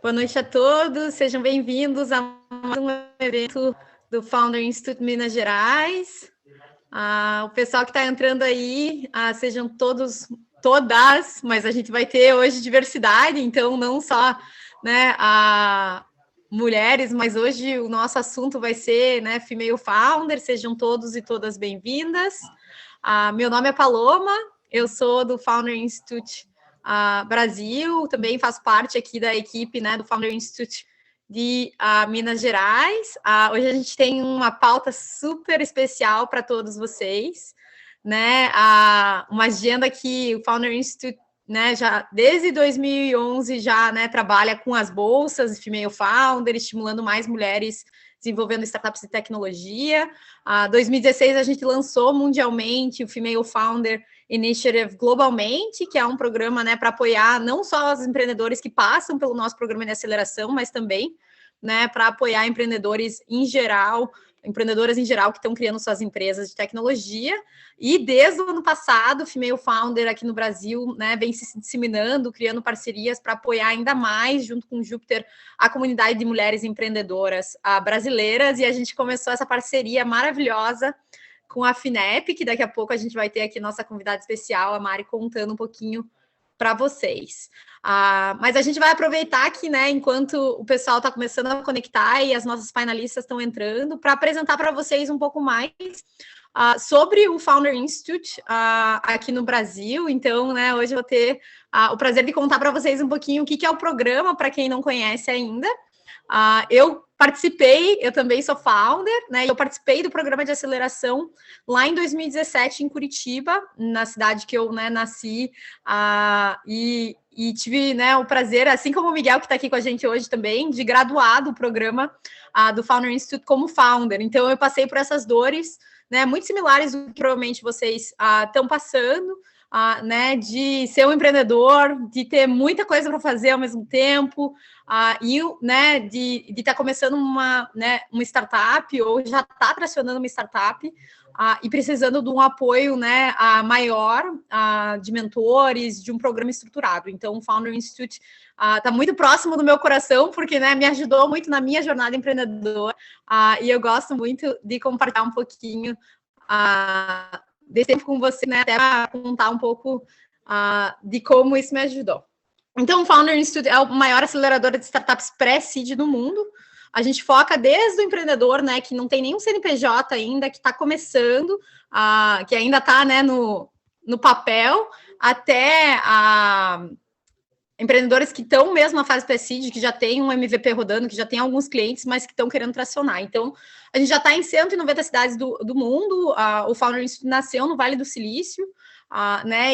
Boa noite a todos, sejam bem-vindos a mais um evento do Founder Institute Minas Gerais. O pessoal que está entrando aí, sejam todas, mas a gente vai ter hoje diversidade, então não só mulheres, mas hoje o nosso assunto vai ser Female Founder, sejam todos e todas bem-vindas. Meu nome é Paloma, eu sou do Founder Institute Brasil, também faço parte aqui da equipe do Founder Institute de Minas Gerais. Hoje a gente tem uma pauta super especial para todos vocês, uma agenda que o Founder Institute, já desde 2011 já trabalha com as bolsas de Female Founder, estimulando mais mulheres desenvolvendo startups de tecnologia. Em 2016 a gente lançou mundialmente o Female Founder Initiative globalmente, que é um programa para apoiar não só os empreendedores que passam pelo nosso programa de aceleração, mas também para apoiar empreendedoras em geral que estão criando suas empresas de tecnologia. E desde o ano passado, o Female Founder aqui no Brasil vem se disseminando, criando parcerias para apoiar ainda mais, junto com o Júpiter, a comunidade de mulheres empreendedoras brasileiras. E a gente começou essa parceria maravilhosa com a FINEP, que daqui a pouco a gente vai ter aqui nossa convidada especial, a Mari, contando um pouquinho para vocês. Mas a gente vai aproveitar aqui, enquanto o pessoal está começando a conectar e as nossas finalistas estão entrando, para apresentar para vocês um pouco mais sobre o Founder Institute aqui no Brasil. Então, hoje eu vou ter o prazer de contar para vocês um pouquinho o que é o programa, para quem não conhece ainda. Eu participei, eu também sou founder, eu participei do programa de aceleração lá em 2017 em Curitiba, na cidade que eu nasci, e tive o prazer, assim como o Miguel, que está aqui com a gente hoje também, de graduar do programa do Founder Institute como founder. Então, eu passei por essas dores, muito similares do que provavelmente vocês estão passando, de ser um empreendedor, de ter muita coisa para fazer ao mesmo tempo, e de estar começando uma startup, ou já está tracionando uma startup, e precisando de um apoio maior, de mentores, de um programa estruturado. Então, o Founder Institute está muito próximo do meu coração, porque me ajudou muito na minha jornada empreendedora, e eu gosto muito de compartilhar um pouquinho desse tempo com você, até para contar um pouco de como isso me ajudou. Então, o Founder Institute é o maior acelerador de startups pré-seed do mundo. A gente foca desde o empreendedor, que não tem nenhum CNPJ ainda, que está começando, que ainda está no papel, até empreendedores que estão mesmo na fase pré-seed, que já tem um MVP rodando, que já tem alguns clientes, mas que estão querendo tracionar. Então, a gente já está em 190 cidades do mundo. O Founder Institute nasceu no Vale do Silício,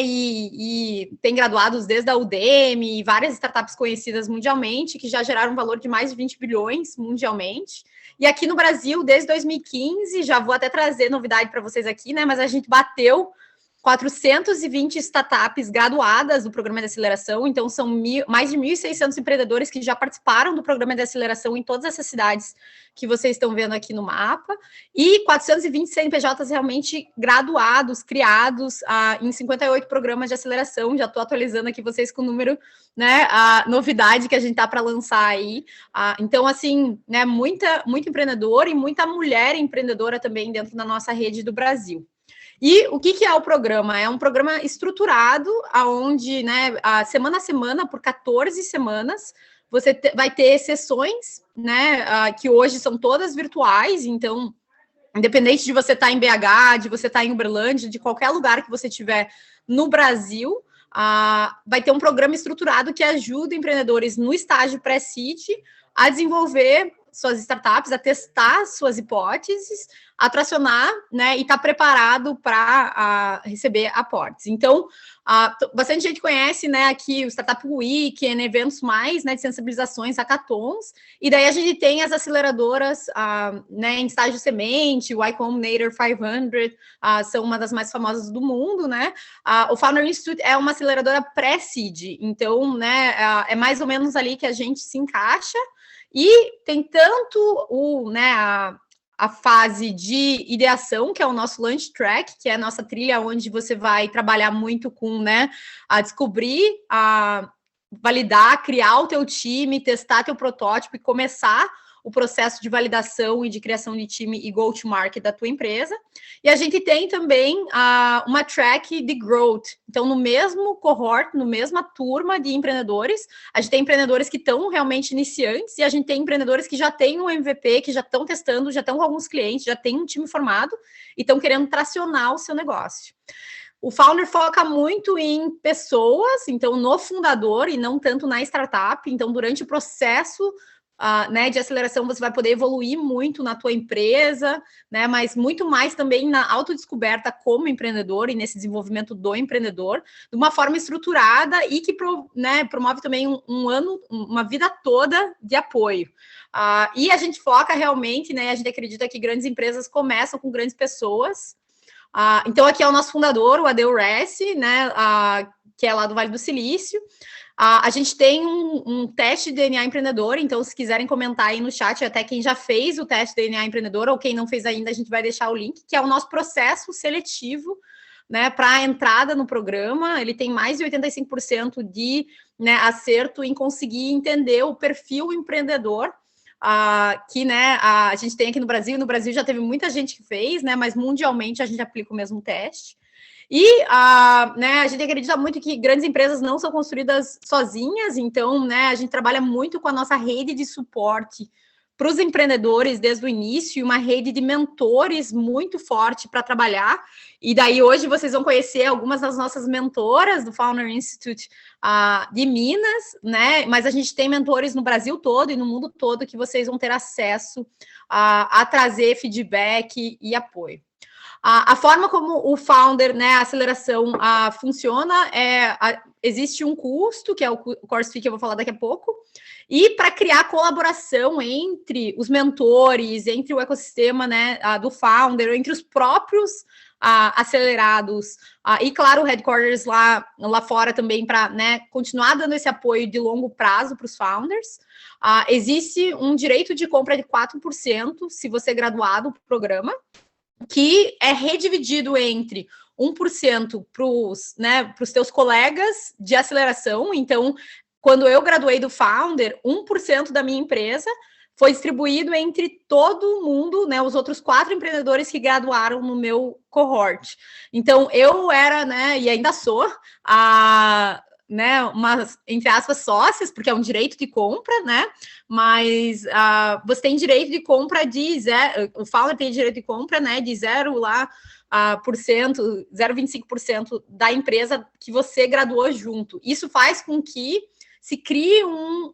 e tem graduados desde a Udemy e várias startups conhecidas mundialmente, que já geraram um valor de mais de 20 bilhões mundialmente. E aqui no Brasil, desde 2015, já vou até trazer novidade para vocês aqui, mas a gente bateu 420 startups graduadas do programa de aceleração, então são mais de 1.600 empreendedores que já participaram do programa de aceleração em todas essas cidades que vocês estão vendo aqui no mapa, e 420 CNPJs realmente graduados, criados em 58 programas de aceleração. Já estou atualizando aqui vocês com o número, a novidade que a gente está para lançar aí. Então, assim, muito empreendedor e muita mulher empreendedora também dentro da nossa rede do Brasil. E o que é o programa? É um programa estruturado, onde, semana a semana, por 14 semanas, você vai ter sessões, que hoje são todas virtuais. Então, independente de você estar em BH, de você estar em Uberlândia, de qualquer lugar que você estiver no Brasil, vai ter um programa estruturado que ajuda empreendedores no estágio pré-seed a desenvolver suas startups, a testar suas hipóteses, a tracionar, e estar preparado para receber aportes. Então, bastante gente conhece, aqui o Startup Week, eventos mais, de sensibilizações, hackathons, e daí a gente tem as aceleradoras, em estágio semente, o Y Combinator 500, são uma das mais famosas do mundo, o Founder Institute é uma aceleradora pré-seed, então, é mais ou menos ali que a gente se encaixa. E tem tanto a fase de ideação, que é o nosso Launch Track, que é a nossa trilha onde você vai trabalhar muito com a descobrir validar, criar o teu time, testar teu protótipo e começar o processo de validação e de criação de time e go-to-market da tua empresa. E a gente tem também uma track de growth. Então, no mesmo cohort, no mesma turma de empreendedores, a gente tem empreendedores que estão realmente iniciantes e a gente tem empreendedores que já têm um MVP, que já estão testando, já estão com alguns clientes, já têm um time formado e estão querendo tracionar o seu negócio. O Founder foca muito em pessoas, então no fundador e não tanto na startup. Então, durante o processo né, de aceleração, você vai poder evoluir muito na tua empresa, né, mas muito mais também na autodescoberta como empreendedor e nesse desenvolvimento do empreendedor, de uma forma estruturada e que né, promove também uma vida toda de apoio. E a gente foca realmente, né, a gente acredita que grandes empresas começam com grandes pessoas. Então, aqui é o nosso fundador, o Adel Ressi, né, que é lá do Vale do Silício. A gente tem um teste de DNA empreendedor, então se quiserem comentar aí no chat, até quem já fez o teste de DNA empreendedor ou quem não fez ainda, a gente vai deixar o link, que é o nosso processo seletivo, né, para a entrada no programa. Ele tem mais de 85% de, né, acerto em conseguir entender o perfil empreendedor, que, né, a gente tem aqui no Brasil. No Brasil já teve muita gente que fez, né, mas mundialmente a gente aplica o mesmo teste. E né, a gente acredita muito que grandes empresas não são construídas sozinhas, então, né, a gente trabalha muito com a nossa rede de suporte para os empreendedores desde o início, e uma rede de mentores muito forte para trabalhar. E daí hoje vocês vão conhecer algumas das nossas mentoras do Founder Institute de Minas, né? Mas a gente tem mentores no Brasil todo e no mundo todo que vocês vão ter acesso a trazer feedback e apoio. A forma como o Founder, né, a aceleração funciona existe um custo, que é o course fee, que eu vou falar daqui a pouco, e para criar colaboração entre os mentores, entre o ecossistema, né, do Founder, entre os próprios acelerados, e claro, o headquarters lá fora também, para, né, continuar dando esse apoio de longo prazo para os founders. Existe um direito de compra de 4% se você é graduado para o programa, que é redividido entre 1% para os teus colegas de aceleração. Então, quando eu graduei do Founder, 1% da minha empresa foi distribuído entre todo mundo, né, os outros 4 empreendedores que graduaram no meu cohort. Então, eu era, né, e ainda sou, né, umas, entre aspas, sócias, porque é um direito de compra, né, mas você tem direito de compra de zero, o Founder tem direito de compra, né, de 0,25% da empresa que você graduou junto. Isso faz com que se crie um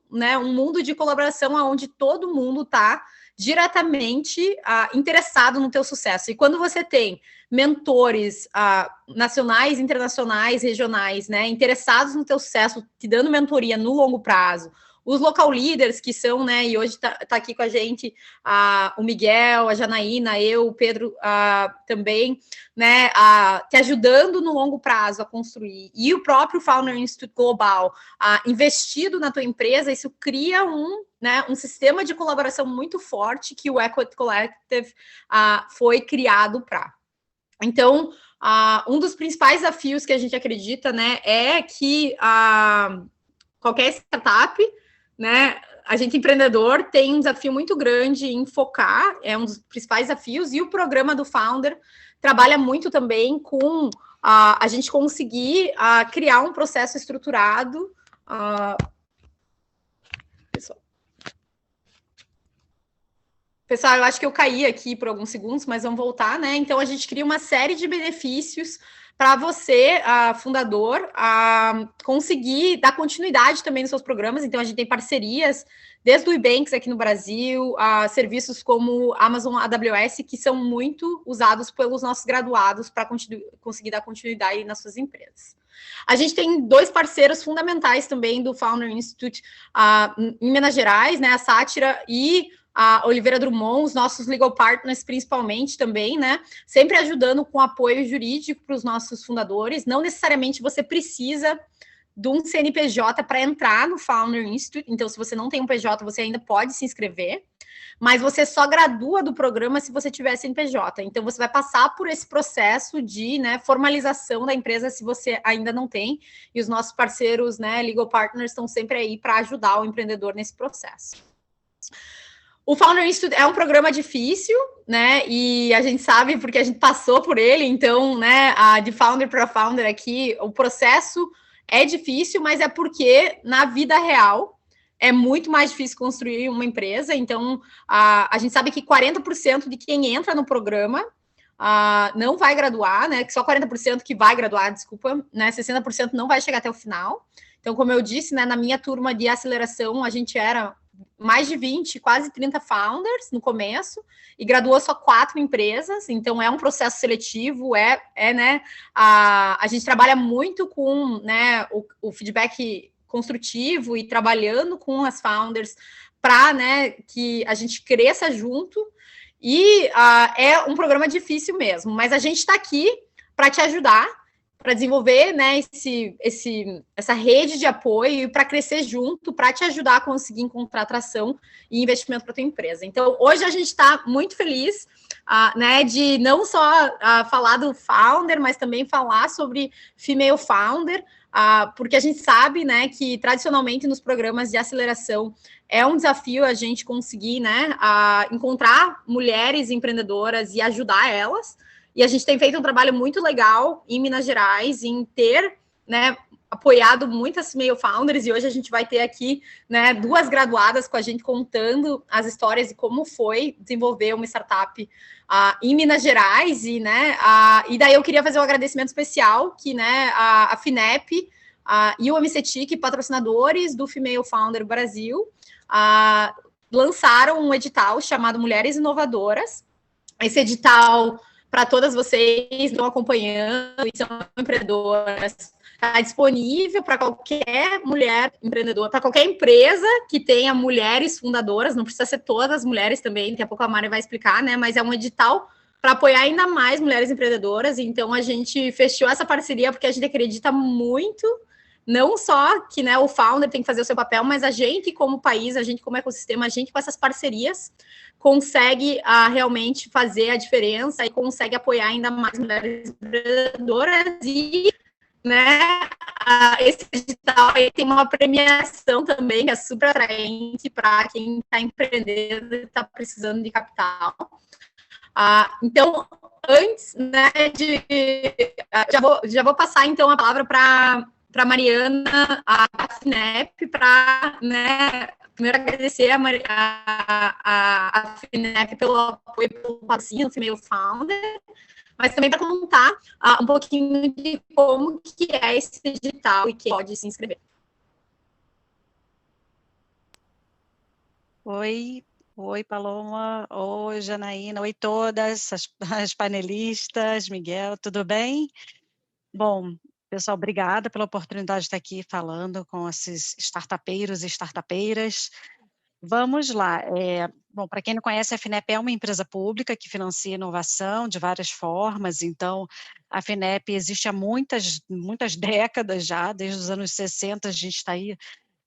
mundo de colaboração onde todo mundo está diretamente interessado no teu sucesso. E quando você tem mentores nacionais, internacionais, regionais, né, interessados no teu sucesso, te dando mentoria no longo prazo, os local leaders que são, né, e hoje tá aqui com a gente o Miguel, a Janaína, eu, o Pedro também, né, te ajudando no longo prazo a construir, e o próprio Founder Institute Global investido na tua empresa, isso cria um sistema de colaboração muito forte que o Equity Collective foi criado para. Então, um dos principais desafios que a gente acredita, né, é que qualquer startup, né, a gente empreendedor tem um desafio muito grande em focar, é um dos principais desafios, e o programa do Founder trabalha muito também com a gente conseguir criar um processo estruturado. Pessoal, eu acho que eu caí aqui por alguns segundos, mas vamos voltar, né? Então, a gente cria uma série de benefícios para você, fundador, conseguir dar continuidade também nos seus programas. Então, a gente tem parcerias desde o Ebanks aqui no Brasil, serviços como Amazon AWS, que são muito usados pelos nossos graduados para conseguir dar continuidade nas suas empresas. A gente tem 2 parceiros fundamentais também do Founder Institute em Minas Gerais, né? A Sátira e a Oliveira Drummond, os nossos legal partners principalmente também, né? Sempre ajudando com apoio jurídico para os nossos fundadores. Não necessariamente você precisa de um CNPJ para entrar no Founder Institute. Então, se você não tem um PJ, você ainda pode se inscrever. mas você só gradua do programa se você tiver CNPJ. Então, você vai passar por esse processo de, né, formalização da empresa se você ainda não tem, e os nossos parceiros, né, Legal Partners, estão sempre aí para ajudar o empreendedor nesse processo. O Founder Institute é um programa difícil, né? E a gente sabe porque a gente passou por ele, então, né? De founder para founder aqui, o processo é difícil, mas é porque na vida real é muito mais difícil construir uma empresa. Então, a gente sabe que 40% de quem entra no programa não vai graduar, né? Que só 40% que vai graduar, desculpa, né? 60% não vai chegar até o final. Então, como eu disse, né, na minha turma de aceleração, a gente era mais de 20, quase 30 founders no começo, e graduou só 4 empresas, então é um processo seletivo, né, a gente trabalha muito com, né, o feedback construtivo e trabalhando com as founders para, né, que a gente cresça junto, e é um programa difícil mesmo, mas a gente está aqui para te ajudar, para desenvolver, né, essa rede de apoio para crescer junto, para te ajudar a conseguir encontrar atração e investimento para tua empresa. Então, hoje a gente está muito feliz, né, de não só falar do founder, mas também falar sobre female founder, porque a gente sabe, né, que tradicionalmente nos programas de aceleração é um desafio a gente conseguir, né, encontrar mulheres empreendedoras e ajudar elas. E a gente tem feito um trabalho muito legal em Minas Gerais, em ter, né, apoiado muitas female founders, e hoje a gente vai ter aqui, né, 2 graduadas com a gente contando as histórias de como foi desenvolver uma startup em Minas Gerais, e, né, e daí eu queria fazer um agradecimento especial, que, né, a FINEP e o MCTIC, patrocinadores do Female Founder Brasil, lançaram um edital chamado Mulheres Inovadoras. Esse edital, para todas vocês que estão acompanhando e são empreendedoras, está disponível para qualquer mulher empreendedora, para qualquer empresa que tenha mulheres fundadoras, não precisa ser todas as mulheres também, daqui a pouco a Mari vai explicar, né? Mas é um edital para apoiar ainda mais mulheres empreendedoras, então a gente fechou essa parceria porque a gente acredita muito, não só que, né, o founder tem que fazer o seu papel, mas a gente como país, a gente como ecossistema, a gente com essas parcerias consegue realmente fazer a diferença e consegue apoiar ainda mais mulheres empreendedoras e, né, esse edital aí tem uma premiação também que é super atraente para quem está empreendendo e está precisando de capital. Então, antes, né, já vou passar então a palavra para Mariana, a FINEP, para, né, primeiro agradecer a FINEP pelo apoio, pelo patrocínio do Female Founder, mas também para contar um pouquinho de como que é esse edital e quem pode se inscrever. Oi, Paloma. Oi, Janaína. Oi, todas as panelistas. Miguel, tudo bem? Bom, pessoal, obrigada pela oportunidade de estar aqui falando com esses startupeiros e startupeiras. Vamos lá. Bom, para quem não conhece, a FINEP é uma empresa pública que financia inovação de várias formas. Então, a FINEP existe há muitas décadas já, desde os anos 60, a gente está aí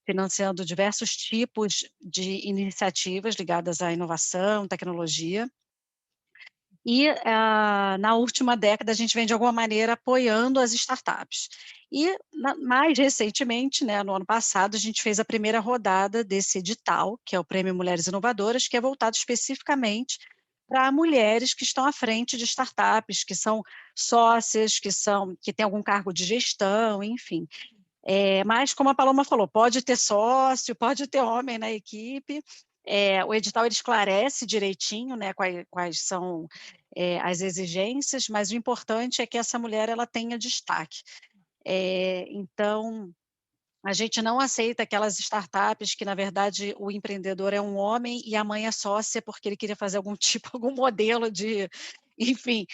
financiando diversos tipos de iniciativas ligadas à inovação, tecnologia. E, na última década, a gente vem, de alguma maneira, apoiando as startups. E, mais recentemente, né, no ano passado, a gente fez a primeira rodada desse edital, que é o Prêmio Mulheres Inovadoras, que é voltado especificamente para mulheres que estão à frente de startups, que são sócias, que têm algum cargo de gestão, enfim. Mas, como a Paloma falou, pode ter sócio, pode ter homem na equipe. O edital ele esclarece direitinho, né, quais são as exigências, mas o importante é que essa mulher ela tenha destaque. Então, a gente não aceita aquelas startups que, na verdade, o empreendedor é um homem e a mãe é sócia porque ele queria fazer algum modelo de... Enfim,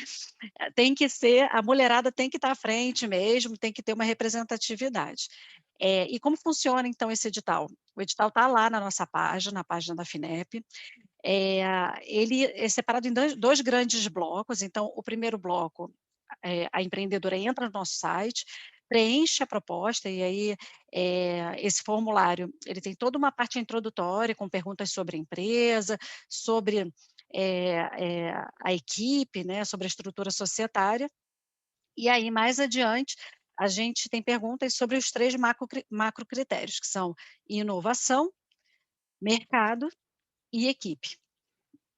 a mulherada tem que estar à frente mesmo, tem que ter uma representatividade. E como funciona, então, esse edital? O edital está lá na nossa página, na página da FINEP. Ele é separado em dois grandes blocos. Então, o primeiro bloco, a empreendedora entra no nosso site, preenche a proposta, e aí esse formulário, ele tem toda uma parte introdutória, com perguntas sobre a empresa, sobre a equipe, né, sobre a estrutura societária, e aí mais adiante a gente tem perguntas sobre os 3 macro critérios, que são inovação, mercado e equipe.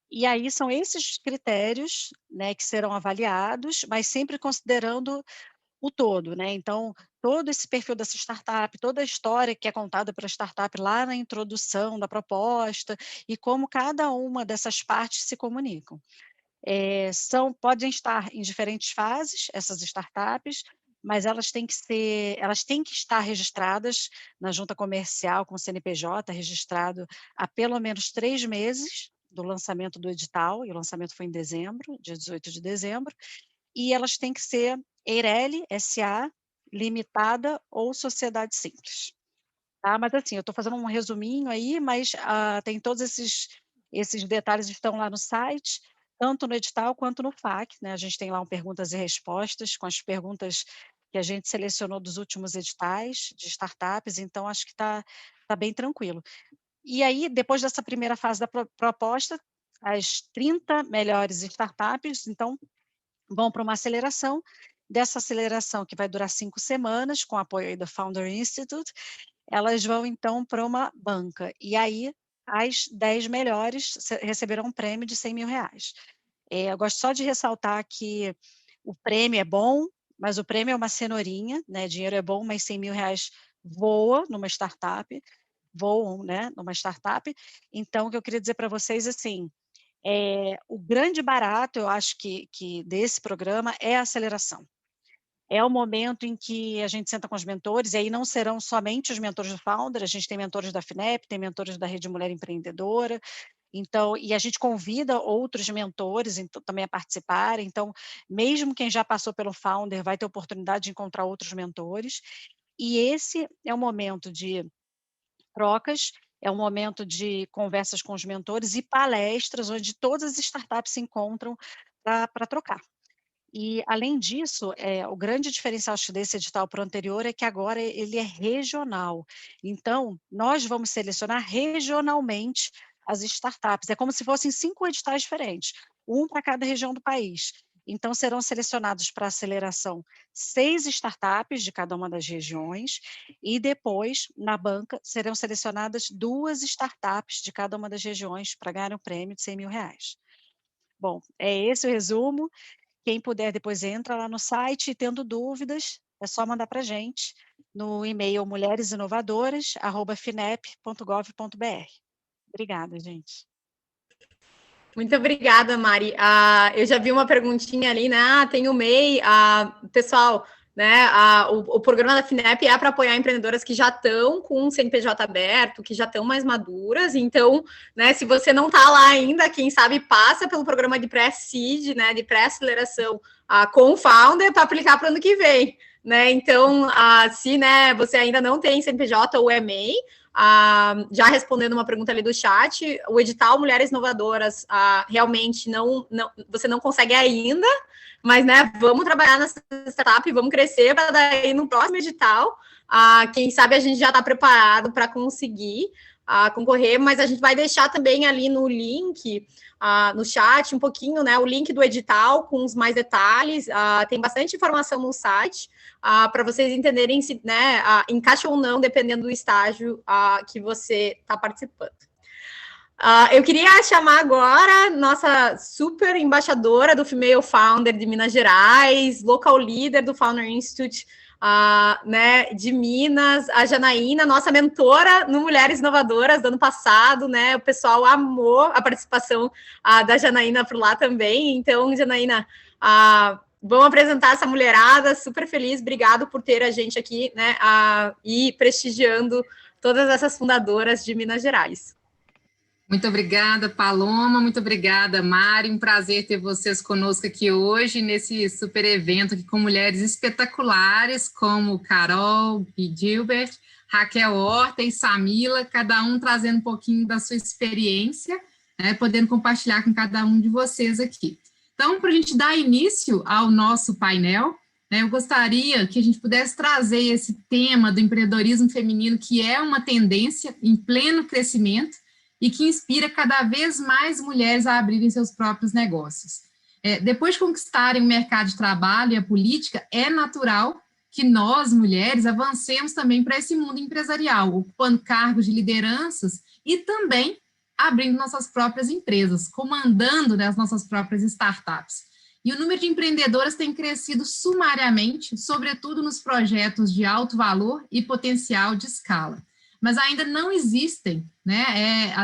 E aí são esses critérios, né, que serão avaliados, mas sempre considerando o todo, né, então, todo esse perfil dessa startup, toda a história que é contada pela startup lá na introdução da proposta, e como cada uma dessas partes se comunicam. Podem estar em diferentes fases, essas startups, mas elas têm que estar registradas na junta comercial com o CNPJ, registrado há pelo menos 3 meses do lançamento do edital, e o lançamento foi em dezembro, dia 18 de dezembro, e elas têm que ser EIRELI, SA, limitada ou sociedade simples. Tá? Mas assim, eu estou fazendo um resuminho aí, mas tem todos esses detalhes estão lá no site, tanto no edital quanto no FAQ, né? A gente tem lá um perguntas e respostas, com as perguntas que a gente selecionou dos últimos editais de startups, então acho que está bem tranquilo. E aí, depois dessa primeira fase da proposta, as 30 melhores startups, então, vão para uma aceleração, dessa aceleração que vai durar 5 semanas, com apoio aí do Founder Institute, elas vão então para uma banca, e aí as 10 melhores receberão um prêmio de R$100.000. Eu gosto só de ressaltar que o prêmio é bom, mas o prêmio é uma cenourinha, né, dinheiro é bom, mas R$100.000 voam, né, numa startup. Então, o que eu queria dizer para vocês, assim, o grande barato, eu acho que desse programa é a aceleração. É o momento em que a gente senta com os mentores, e aí não serão somente os mentores do Founder, a gente tem mentores da FINEP, tem mentores da Rede Mulher Empreendedora, então, e a gente convida outros mentores então, também a participarem, então, mesmo quem já passou pelo Founder vai ter oportunidade de encontrar outros mentores, e esse é o momento de trocas, é um momento de conversas com os mentores e palestras, onde todas as startups se encontram para trocar. E, além disso, o grande diferencial desse edital para o anterior é que agora ele é regional. Então, nós vamos selecionar regionalmente as startups. É como se fossem 5 editais diferentes, um para cada região do país. Então, serão selecionados para aceleração 6 startups de cada uma das regiões, e depois, na banca, serão selecionadas 2 startups de cada uma das regiões para ganhar um prêmio de R$100.000. Bom, é esse o resumo. Quem puder depois entra lá no site, e tendo dúvidas, é só mandar para a gente no e-mail mulheresinovadoras@finep.gov.br. Obrigada, gente. Muito obrigada, Mari. Eu já vi uma perguntinha ali, né? Tem o MEI, pessoal, né? O programa da FINEP é para apoiar empreendedoras que já estão com um CNPJ aberto, que já estão mais maduras. Então, né? Se você não está lá ainda, quem sabe passa pelo programa de pré-seed, né? De pré-aceleração com o Founder para aplicar para o ano que vem, né? Então, se né, você ainda não tem CNPJ ou é MEI, já respondendo uma pergunta ali do chat, o edital Mulheres Inovadoras realmente você não consegue ainda, mas né, vamos trabalhar nessa startup, vamos crescer para daí no próximo edital, quem sabe a gente já está preparado para conseguir concorrer, mas a gente vai deixar também ali no link, no chat, um pouquinho, né, o link do edital com os mais detalhes, tem bastante informação no site, para vocês entenderem se né, encaixa ou não, dependendo do estágio que você está participando. Eu queria chamar agora nossa super embaixadora do Female Founder de Minas Gerais, local leader do Founder Institute né, de Minas, a Janaína, nossa mentora no Mulheres Inovadoras do ano passado, né? O pessoal amou a participação da Janaína por lá também. Então, Janaína, vamos apresentar essa mulherada, super feliz, obrigado por ter a gente aqui, né, e prestigiando todas essas fundadoras de Minas Gerais. Muito obrigada, Paloma, muito obrigada, Mari, um prazer ter vocês conosco aqui hoje, nesse super evento aqui com mulheres espetaculares, como Carol e Gilbert, Raquel Horta e Samila, cada um trazendo um pouquinho da sua experiência, né, podendo compartilhar com cada um de vocês aqui. Então, para a gente dar início ao nosso painel, né? Eu gostaria que a gente pudesse trazer esse tema do empreendedorismo feminino, que é uma tendência em pleno crescimento e que inspira cada vez mais mulheres a abrirem seus próprios negócios. Depois de conquistarem o mercado de trabalho e a política, é natural que nós, mulheres, avancemos também para esse mundo empresarial, ocupando cargos de lideranças e também abrindo nossas próprias empresas, comandando, né, as nossas próprias startups. E o número de empreendedoras tem crescido sumariamente, sobretudo nos projetos de alto valor e potencial de escala. Mas ainda não existem, né,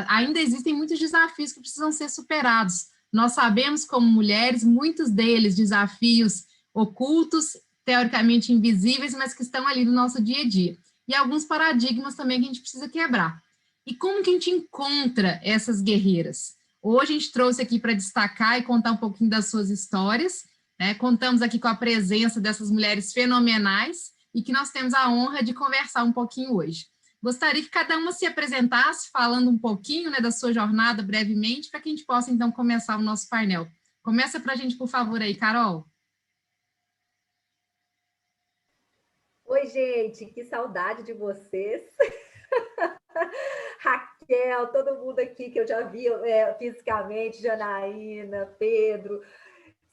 ainda existem muitos desafios que precisam ser superados. Nós sabemos, como mulheres, muitos deles desafios ocultos, teoricamente invisíveis, mas que estão ali no nosso dia a dia. E alguns paradigmas também que a gente precisa quebrar. E como que a gente encontra essas guerreiras? Hoje a gente trouxe aqui para destacar e contar um pouquinho das suas histórias, né? Contamos aqui com a presença dessas mulheres fenomenais e que nós temos a honra de conversar um pouquinho hoje. Gostaria que cada uma se apresentasse, falando um pouquinho, né, da sua jornada brevemente, para que a gente possa, então, começar o nosso painel. Começa para a gente, por favor, aí, Carol. Oi, gente, que saudade de vocês. Raquel, todo mundo aqui que eu já vi fisicamente, Janaína, Pedro,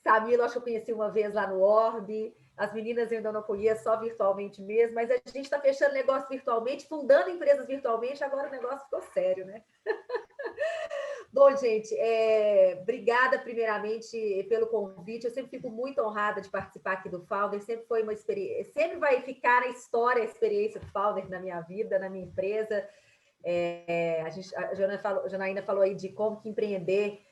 Samila, acho que eu conheci uma vez lá no Orbe. As meninas eu ainda não conheço, só virtualmente mesmo, mas a gente está fechando negócio virtualmente, fundando empresas virtualmente, agora o negócio ficou sério, né? Bom, gente, obrigada primeiramente pelo convite. Eu sempre fico muito honrada de participar aqui do Founder. Sempre foi uma experiência, sempre vai ficar na história a experiência do Founder na minha vida, na minha empresa. A Janaína falou aí de como que empreender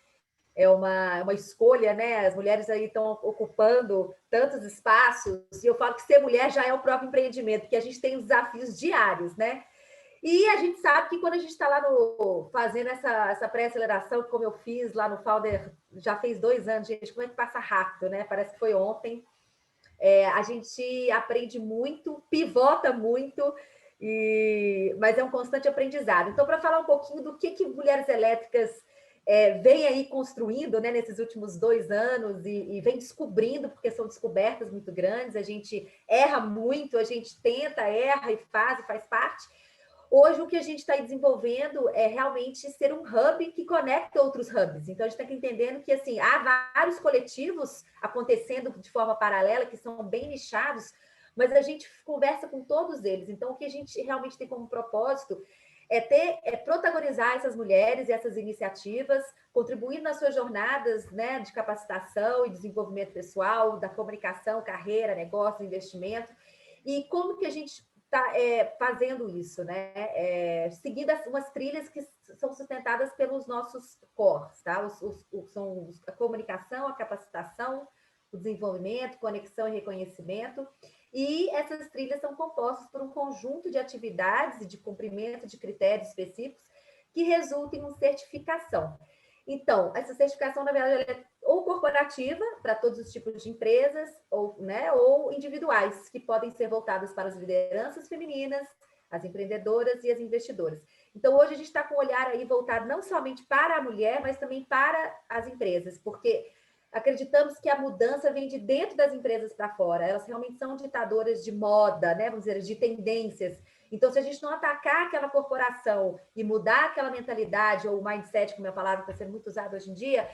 é uma escolha, né? As mulheres aí estão ocupando tantos espaços, e eu falo que ser mulher já é o próprio empreendimento, porque a gente tem os desafios diários, né? E a gente sabe que quando a gente está lá fazendo essa pré-aceleração, como eu fiz lá no Founder, já fez 2 anos, gente, como é que passa rápido, né? Parece que foi ontem. A gente aprende muito, pivota muito, mas é um constante aprendizado. Então, para falar um pouquinho do que Mulheres Elétricas vem aí construindo, né, nesses últimos 2 anos e vem descobrindo, porque são descobertas muito grandes, a gente erra muito, a gente tenta, erra e faz parte. Hoje, o que a gente está desenvolvendo é realmente ser um hub que conecta outros hubs. Então, a gente está entendendo que assim, há vários coletivos acontecendo de forma paralela, que são bem nichados, mas a gente conversa com todos eles. Então, o que a gente realmente tem como propósito é protagonizar essas mulheres e essas iniciativas, contribuir nas suas jornadas, né, de capacitação e desenvolvimento pessoal, da comunicação, carreira, negócio, investimento. E como que a gente está fazendo isso, né? Seguindo umas trilhas que são sustentadas pelos nossos cores, tá? São a comunicação, a capacitação, o desenvolvimento, conexão e reconhecimento. E essas trilhas são compostas por um conjunto de atividades e de cumprimento de critérios específicos que resultam em uma certificação. Então, essa certificação, na verdade, ela é ou corporativa, para todos os tipos de empresas, ou individuais, que podem ser voltadas para as lideranças femininas, as empreendedoras e as investidoras. Então, hoje a gente está com o olhar aí voltado não somente para a mulher, mas também para as empresas, porque acreditamos que a mudança vem de dentro das empresas para fora. Elas realmente são ditadoras de moda, né? Vamos dizer, de tendências. Então, se a gente não atacar aquela corporação e mudar aquela mentalidade ou o mindset, como é a palavra que está sendo muito usada hoje em dia,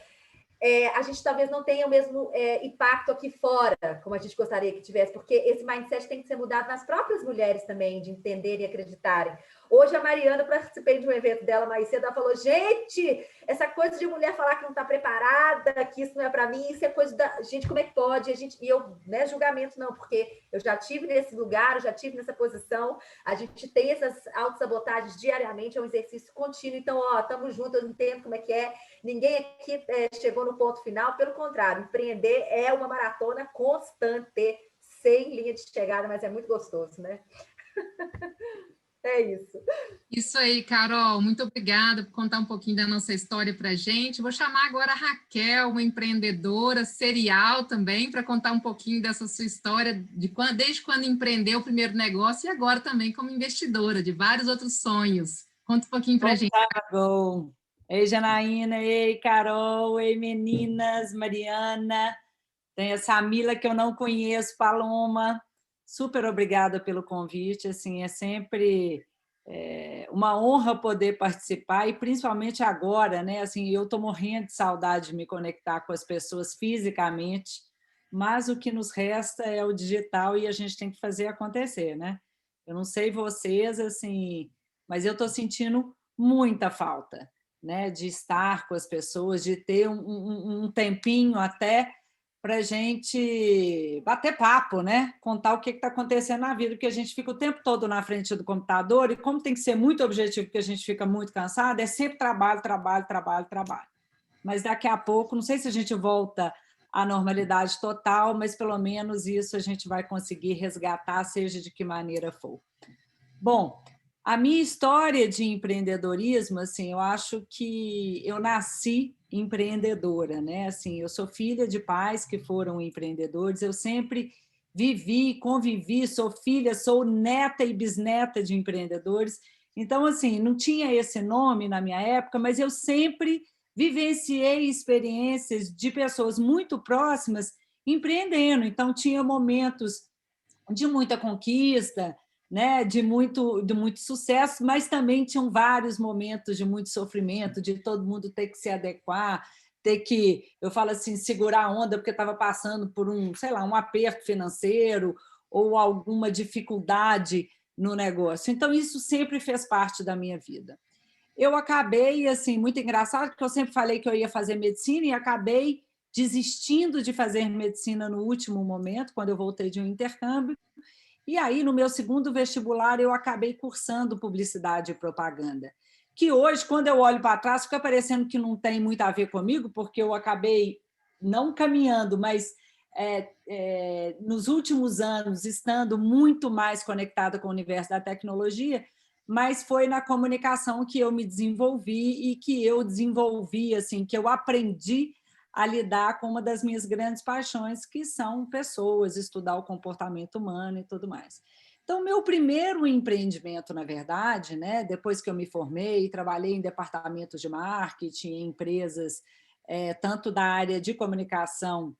a gente talvez não tenha o mesmo impacto aqui fora, como a gente gostaria que tivesse, porque esse mindset tem que ser mudado nas próprias mulheres também, de entenderem e acreditarem. Hoje a Mariana, eu participei de um evento dela mais cedo, ela falou, gente, essa coisa de mulher falar que não está preparada, que isso não é para mim, isso é coisa da... Gente, como é que pode? E eu, né, julgamento não, porque eu já estive nesse lugar, eu já estive nessa posição, a gente tem essas autossabotagens diariamente, é um exercício contínuo, então, estamos juntos, eu entendo como é que é, ninguém aqui chegou no ponto final, pelo contrário, empreender é uma maratona constante, sem linha de chegada, mas é muito gostoso, né? É isso. Isso aí, Carol. Muito obrigada por contar um pouquinho da nossa história para a gente. Vou chamar agora a Raquel, uma empreendedora serial também, para contar um pouquinho dessa sua história, desde quando empreendeu o primeiro negócio e agora também como investidora de vários outros sonhos. Conta um pouquinho para a gente. Ei, Janaína, ei, Carol, ei, meninas, Mariana. Tem a Samila, que eu não conheço, Paloma. Super obrigada pelo convite. Assim, é sempre uma honra poder participar, e principalmente agora, né? Assim, eu estou morrendo de saudade de me conectar com as pessoas fisicamente, mas o que nos resta é o digital e a gente tem que fazer acontecer, né? Eu não sei vocês, assim, mas eu estou sentindo muita falta, né? De estar com as pessoas, de ter um tempinho até para a gente bater papo, né? Contar o que está acontecendo na vida, porque a gente fica o tempo todo na frente do computador e, como tem que ser muito objetivo, porque a gente fica muito cansado, é sempre trabalho, trabalho, trabalho, trabalho. Mas daqui a pouco, não sei se a gente volta à normalidade total, mas pelo menos isso a gente vai conseguir resgatar, seja de que maneira for. Bom, a minha história de empreendedorismo, assim, eu acho que eu nasci empreendedora, né? Assim, eu sou filha de pais que foram empreendedores, eu sempre vivi, convivi, sou filha, sou neta e bisneta de empreendedores. Então, assim, não tinha esse nome na minha época, mas eu sempre vivenciei experiências de pessoas muito próximas empreendendo. Então, tinha momentos de muita conquista, né, de muito sucesso, mas também tinham vários momentos de muito sofrimento, de todo mundo ter que se adequar, ter que, eu falo assim, segurar a onda porque estava passando por sei lá, um aperto financeiro ou alguma dificuldade no negócio. Então, isso sempre fez parte da minha vida. Eu acabei, assim, muito engraçado, porque eu sempre falei que eu ia fazer medicina e acabei desistindo de fazer medicina no último momento, quando eu voltei de um intercâmbio. E aí, no meu segundo vestibular, eu acabei cursando publicidade e propaganda, que hoje, quando eu olho para trás, fica parecendo que não tem muito a ver comigo, porque eu acabei não caminhando, mas nos últimos anos, estando muito mais conectada com o universo da tecnologia, mas foi na comunicação que eu me desenvolvi e que eu desenvolvi, assim, que eu aprendi a lidar com uma das minhas grandes paixões, que são pessoas, estudar o comportamento humano e tudo mais. Então, meu primeiro empreendimento, na verdade, né, depois que eu me formei, trabalhei em departamentos de marketing, em empresas, tanto da área de comunicação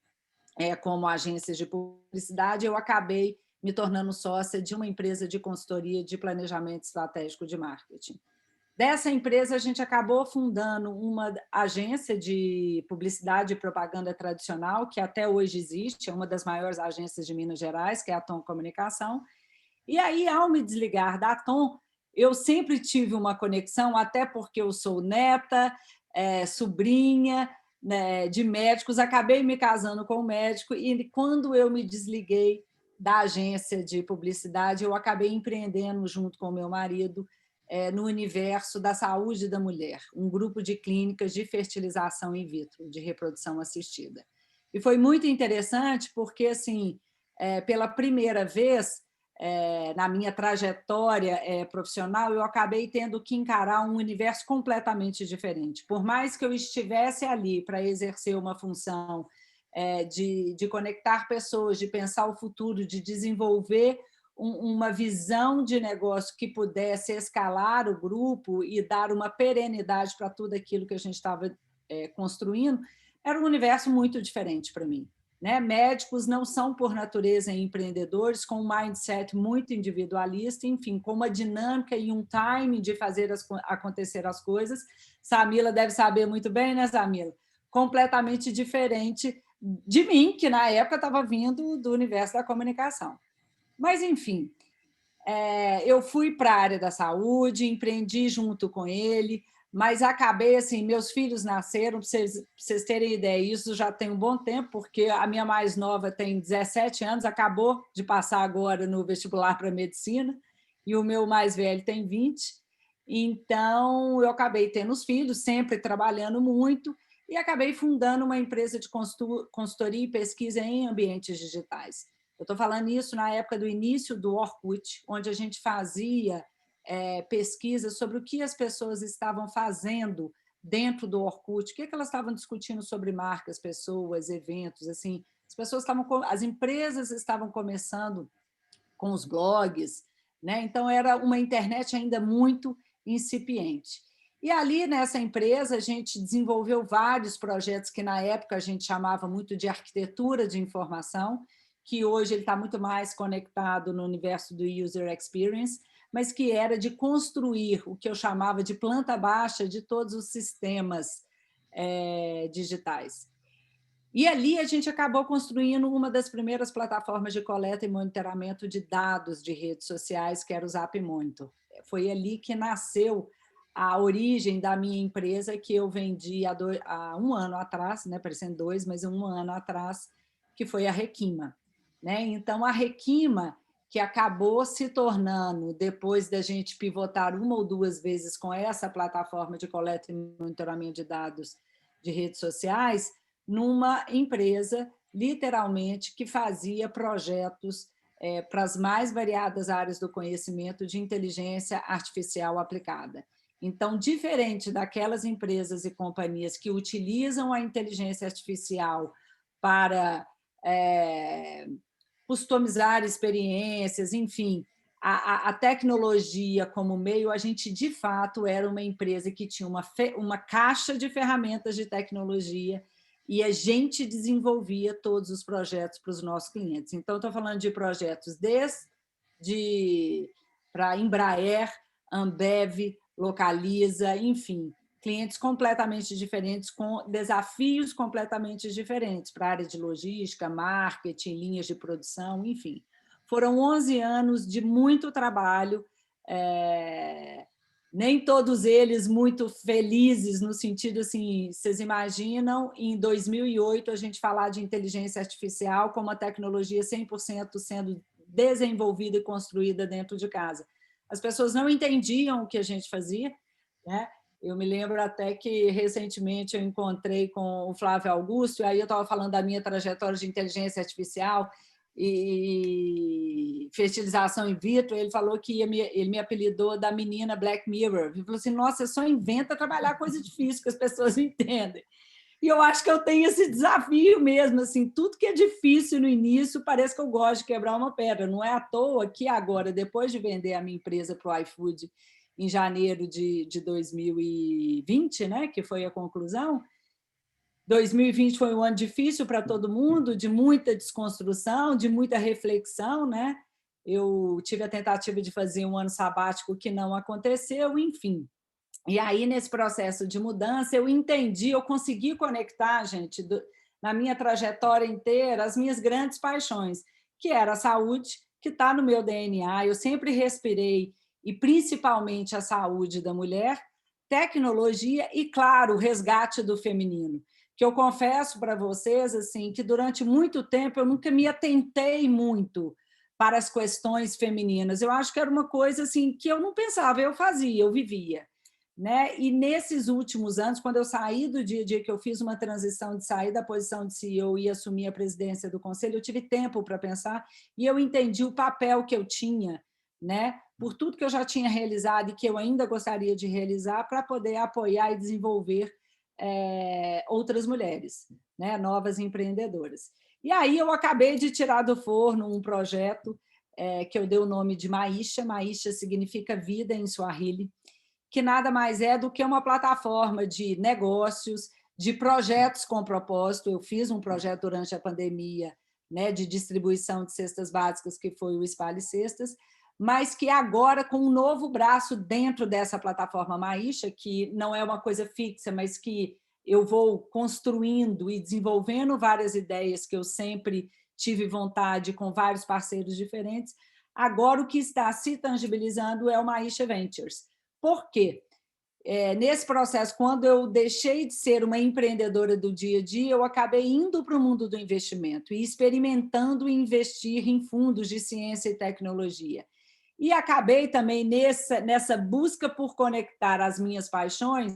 como agências de publicidade, eu acabei me tornando sócia de uma empresa de consultoria de planejamento estratégico de marketing. Dessa empresa, a gente acabou fundando uma agência de publicidade e propaganda tradicional, que até hoje existe, é uma das maiores agências de Minas Gerais, que é a Tom Comunicação. E aí, ao me desligar da Tom, eu sempre tive uma conexão, até porque eu sou neta, sobrinha, né, de médicos, acabei me casando com um médico, e quando eu me desliguei da agência de publicidade, eu acabei empreendendo junto com o meu marido no universo da saúde da mulher, um grupo de clínicas de fertilização in vitro, de reprodução assistida. E foi muito interessante porque, assim, pela primeira vez na minha trajetória profissional, eu acabei tendo que encarar um universo completamente diferente. Por mais que eu estivesse ali para exercer uma função de conectar pessoas, de pensar o futuro, de desenvolver uma visão de negócio que pudesse escalar o grupo e dar uma perenidade para tudo aquilo que a gente estava construindo, era um universo muito diferente para mim. Né? Médicos não são, por natureza, empreendedores, com um mindset muito individualista, enfim, com uma dinâmica e um time de fazer acontecer as coisas. Samila deve saber muito bem, né, Samila? Completamente diferente de mim, que na época estava vindo do universo da comunicação. Mas, enfim, eu fui para a área da saúde, empreendi junto com ele, mas acabei, assim, meus filhos nasceram, para vocês terem ideia, isso já tem um bom tempo, porque a minha mais nova tem 17 anos, acabou de passar agora no vestibular para medicina, e o meu mais velho tem 20. Então, eu acabei tendo os filhos, sempre trabalhando muito, e acabei fundando uma empresa de consultoria e pesquisa em ambientes digitais. Eu estou falando isso na época do início do Orkut, onde a gente fazia pesquisas sobre o que as pessoas estavam fazendo dentro do Orkut, o que elas estavam discutindo sobre marcas, pessoas, eventos, assim. As empresas estavam começando com os blogs, né? Então era uma internet ainda muito incipiente. E ali, nessa empresa, a gente desenvolveu vários projetos que, na época, a gente chamava muito de arquitetura de informação, que hoje ele está muito mais conectado no universo do user experience, mas que era de construir o que eu chamava de planta baixa de todos os sistemas digitais. E ali a gente acabou construindo uma das primeiras plataformas de coleta e monitoramento de dados de redes sociais, que era o Zap Monitor. Foi ali que nasceu a origem da minha empresa, que eu vendi há 1 ano atrás, né, parecendo 2, mas 1 ano atrás, que foi a Requima. Né? Então, a Requima, que acabou se tornando, depois da gente pivotar 1 ou 2 vezes com essa plataforma de coleta e monitoramento de dados de redes sociais, numa empresa, literalmente, que fazia projetos para as mais variadas áreas do conhecimento de inteligência artificial aplicada. Então, diferente daquelas empresas e companhias que utilizam a inteligência artificial para customizar experiências, enfim, a tecnologia como meio, a gente, de fato, era uma empresa que tinha uma caixa de ferramentas de tecnologia e a gente desenvolvia todos os projetos para os nossos clientes. Então, estou falando de projetos para Embraer, Ambev, Localiza, enfim, clientes completamente diferentes, com desafios completamente diferentes para a área de logística, marketing, linhas de produção, enfim. Foram 11 anos de muito trabalho, nem todos eles muito felizes, no sentido assim, vocês imaginam, em 2008, a gente falar de inteligência artificial como uma tecnologia 100% sendo desenvolvida e construída dentro de casa. As pessoas não entendiam o que a gente fazia, né? Eu me lembro até que, recentemente, eu encontrei com o Flávio Augusto, e aí eu estava falando da minha trajetória de inteligência artificial e fertilização in vitro. Ele falou que ele me apelidou da menina Black Mirror. Ele falou assim, nossa, você só inventa trabalhar coisa difícil que as pessoas entendem. E eu acho que eu tenho esse desafio mesmo, assim, tudo que é difícil no início, parece que eu gosto de quebrar uma pedra. Não é à toa que agora, depois de vender a minha empresa para o iFood em janeiro de 2020, né, que foi a conclusão, 2020 foi um ano difícil para todo mundo, de muita desconstrução, de muita reflexão, né? Eu tive a tentativa de fazer um ano sabático que não aconteceu, enfim. E aí, nesse processo de mudança, eu entendi, eu consegui conectar, gente, na minha trajetória inteira, as minhas grandes paixões, que era a saúde, que está no meu DNA, eu sempre respirei, e principalmente a saúde da mulher, tecnologia e, claro, o resgate do feminino, que eu confesso para vocês assim, que durante muito tempo eu nunca me atentei muito para as questões femininas. Eu acho que era uma coisa assim, que eu não pensava, eu fazia, eu vivia. Né? E nesses últimos anos, quando eu saí do dia a dia, que eu fiz uma transição de sair da posição de CEO e assumir a presidência do conselho, eu tive tempo para pensar e eu entendi o papel que eu tinha, né? Por tudo que eu já tinha realizado e que eu ainda gostaria de realizar para poder apoiar e desenvolver outras mulheres, né? Novas empreendedoras. E aí eu acabei de tirar do forno um projeto que eu dei o nome de Maisha. Maisha significa vida em Swahili, que nada mais é do que uma plataforma de negócios, de projetos com propósito. Eu fiz um projeto durante a pandemia, né, de distribuição de cestas básicas, que foi o Espalhe Cestas, mas que agora, com um novo braço dentro dessa plataforma Maisha, que não é uma coisa fixa, mas que eu vou construindo e desenvolvendo várias ideias que eu sempre tive vontade com vários parceiros diferentes, agora o que está se tangibilizando é o Maisha Ventures. Por quê? Nesse processo, quando eu deixei de ser uma empreendedora do dia a dia, eu acabei indo para o mundo do investimento e experimentando investir em fundos de ciência e tecnologia. E acabei também nessa busca por conectar as minhas paixões,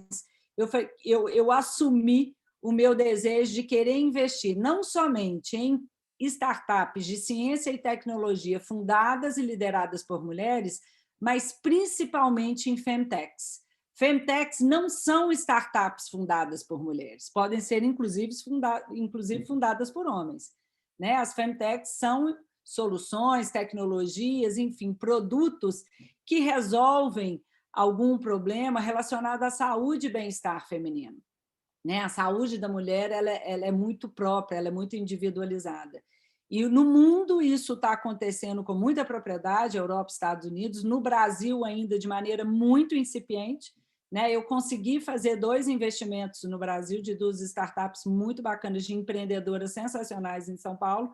eu assumi o meu desejo de querer investir não somente em startups de ciência e tecnologia fundadas e lideradas por mulheres, mas principalmente em femtechs. Femtechs não são startups fundadas por mulheres, podem ser inclusive fundadas por homens. Né? As femtechs são soluções, tecnologias, enfim, produtos que resolvem algum problema relacionado à saúde e bem-estar feminino, né? A saúde da mulher ela é muito própria, ela é muito individualizada. E no mundo isso está acontecendo com muita propriedade, Europa, Estados Unidos, no Brasil ainda de maneira muito incipiente, né? Eu consegui fazer 2 investimentos no Brasil de 2 startups muito bacanas de empreendedoras sensacionais em São Paulo,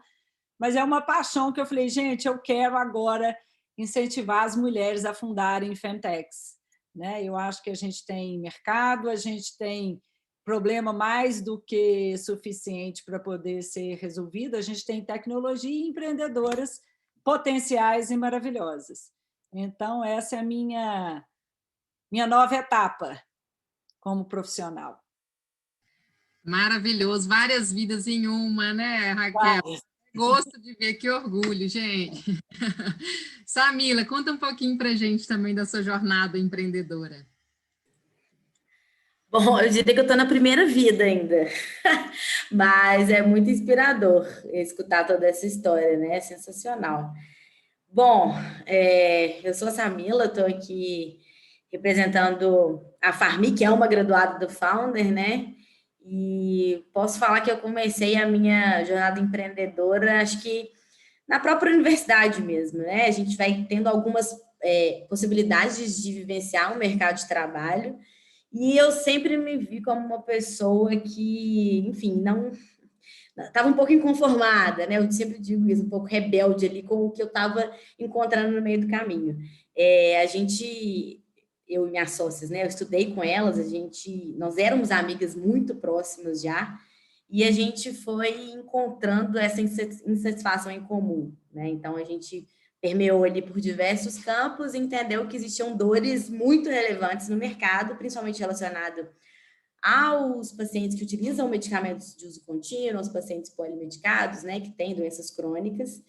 mas é uma paixão que eu falei, gente, eu quero agora incentivar as mulheres a fundarem femtechs, né? Eu acho que a gente tem mercado, a gente tem problema mais do que suficiente para poder ser resolvido, a gente tem tecnologia e empreendedoras potenciais e maravilhosas. Então, essa é a minha nova etapa como profissional. Maravilhoso, várias vidas em uma, né, Raquel? Gosto de ver, que orgulho, gente. Samila, conta um pouquinho para a gente também da sua jornada empreendedora. Bom, eu diria que eu estou na primeira vida ainda, mas é muito inspirador escutar toda essa história, né? É sensacional. Bom, eu sou a Samila, estou aqui representando a Farmi, que é uma graduada do Founder, né? E posso falar que eu comecei a minha jornada empreendedora, acho que na própria universidade mesmo, né? A gente vai tendo algumas possibilidades de vivenciar um mercado de trabalho, e eu sempre me vi como uma pessoa que, enfim, não estava um pouco inconformada, né? Eu sempre digo isso, um pouco rebelde ali com o que eu estava encontrando no meio do caminho. Eu e minhas sócias, né? Eu estudei com elas, nós éramos amigas muito próximas já, e a gente foi encontrando essa insatisfação em comum, né? Então a gente permeou ali por diversos campos e entendeu que existiam dores muito relevantes no mercado, principalmente relacionado aos pacientes que utilizam medicamentos de uso contínuo, aos pacientes polimedicados, né, que têm doenças crônicas,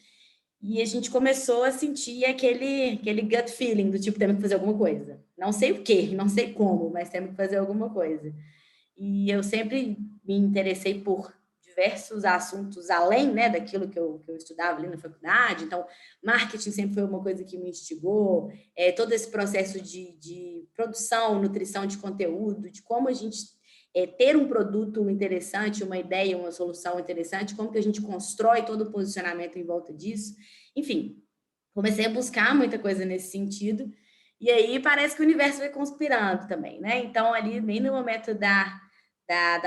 e a gente começou a sentir aquele gut feeling do tipo, temos que fazer alguma coisa. Não sei o quê, não sei como, mas temos que fazer alguma coisa. E eu sempre me interessei por diversos assuntos além, né, daquilo que eu estudava ali na faculdade. Então, marketing sempre foi uma coisa que me instigou, todo esse processo de produção, nutrição de conteúdo, de como a gente ter um produto interessante, uma ideia, uma solução interessante, como que a gente constrói todo o posicionamento em volta disso. Enfim, comecei a buscar muita coisa nesse sentido, e aí parece que o universo vai conspirando também, né? Então, ali, bem no momento da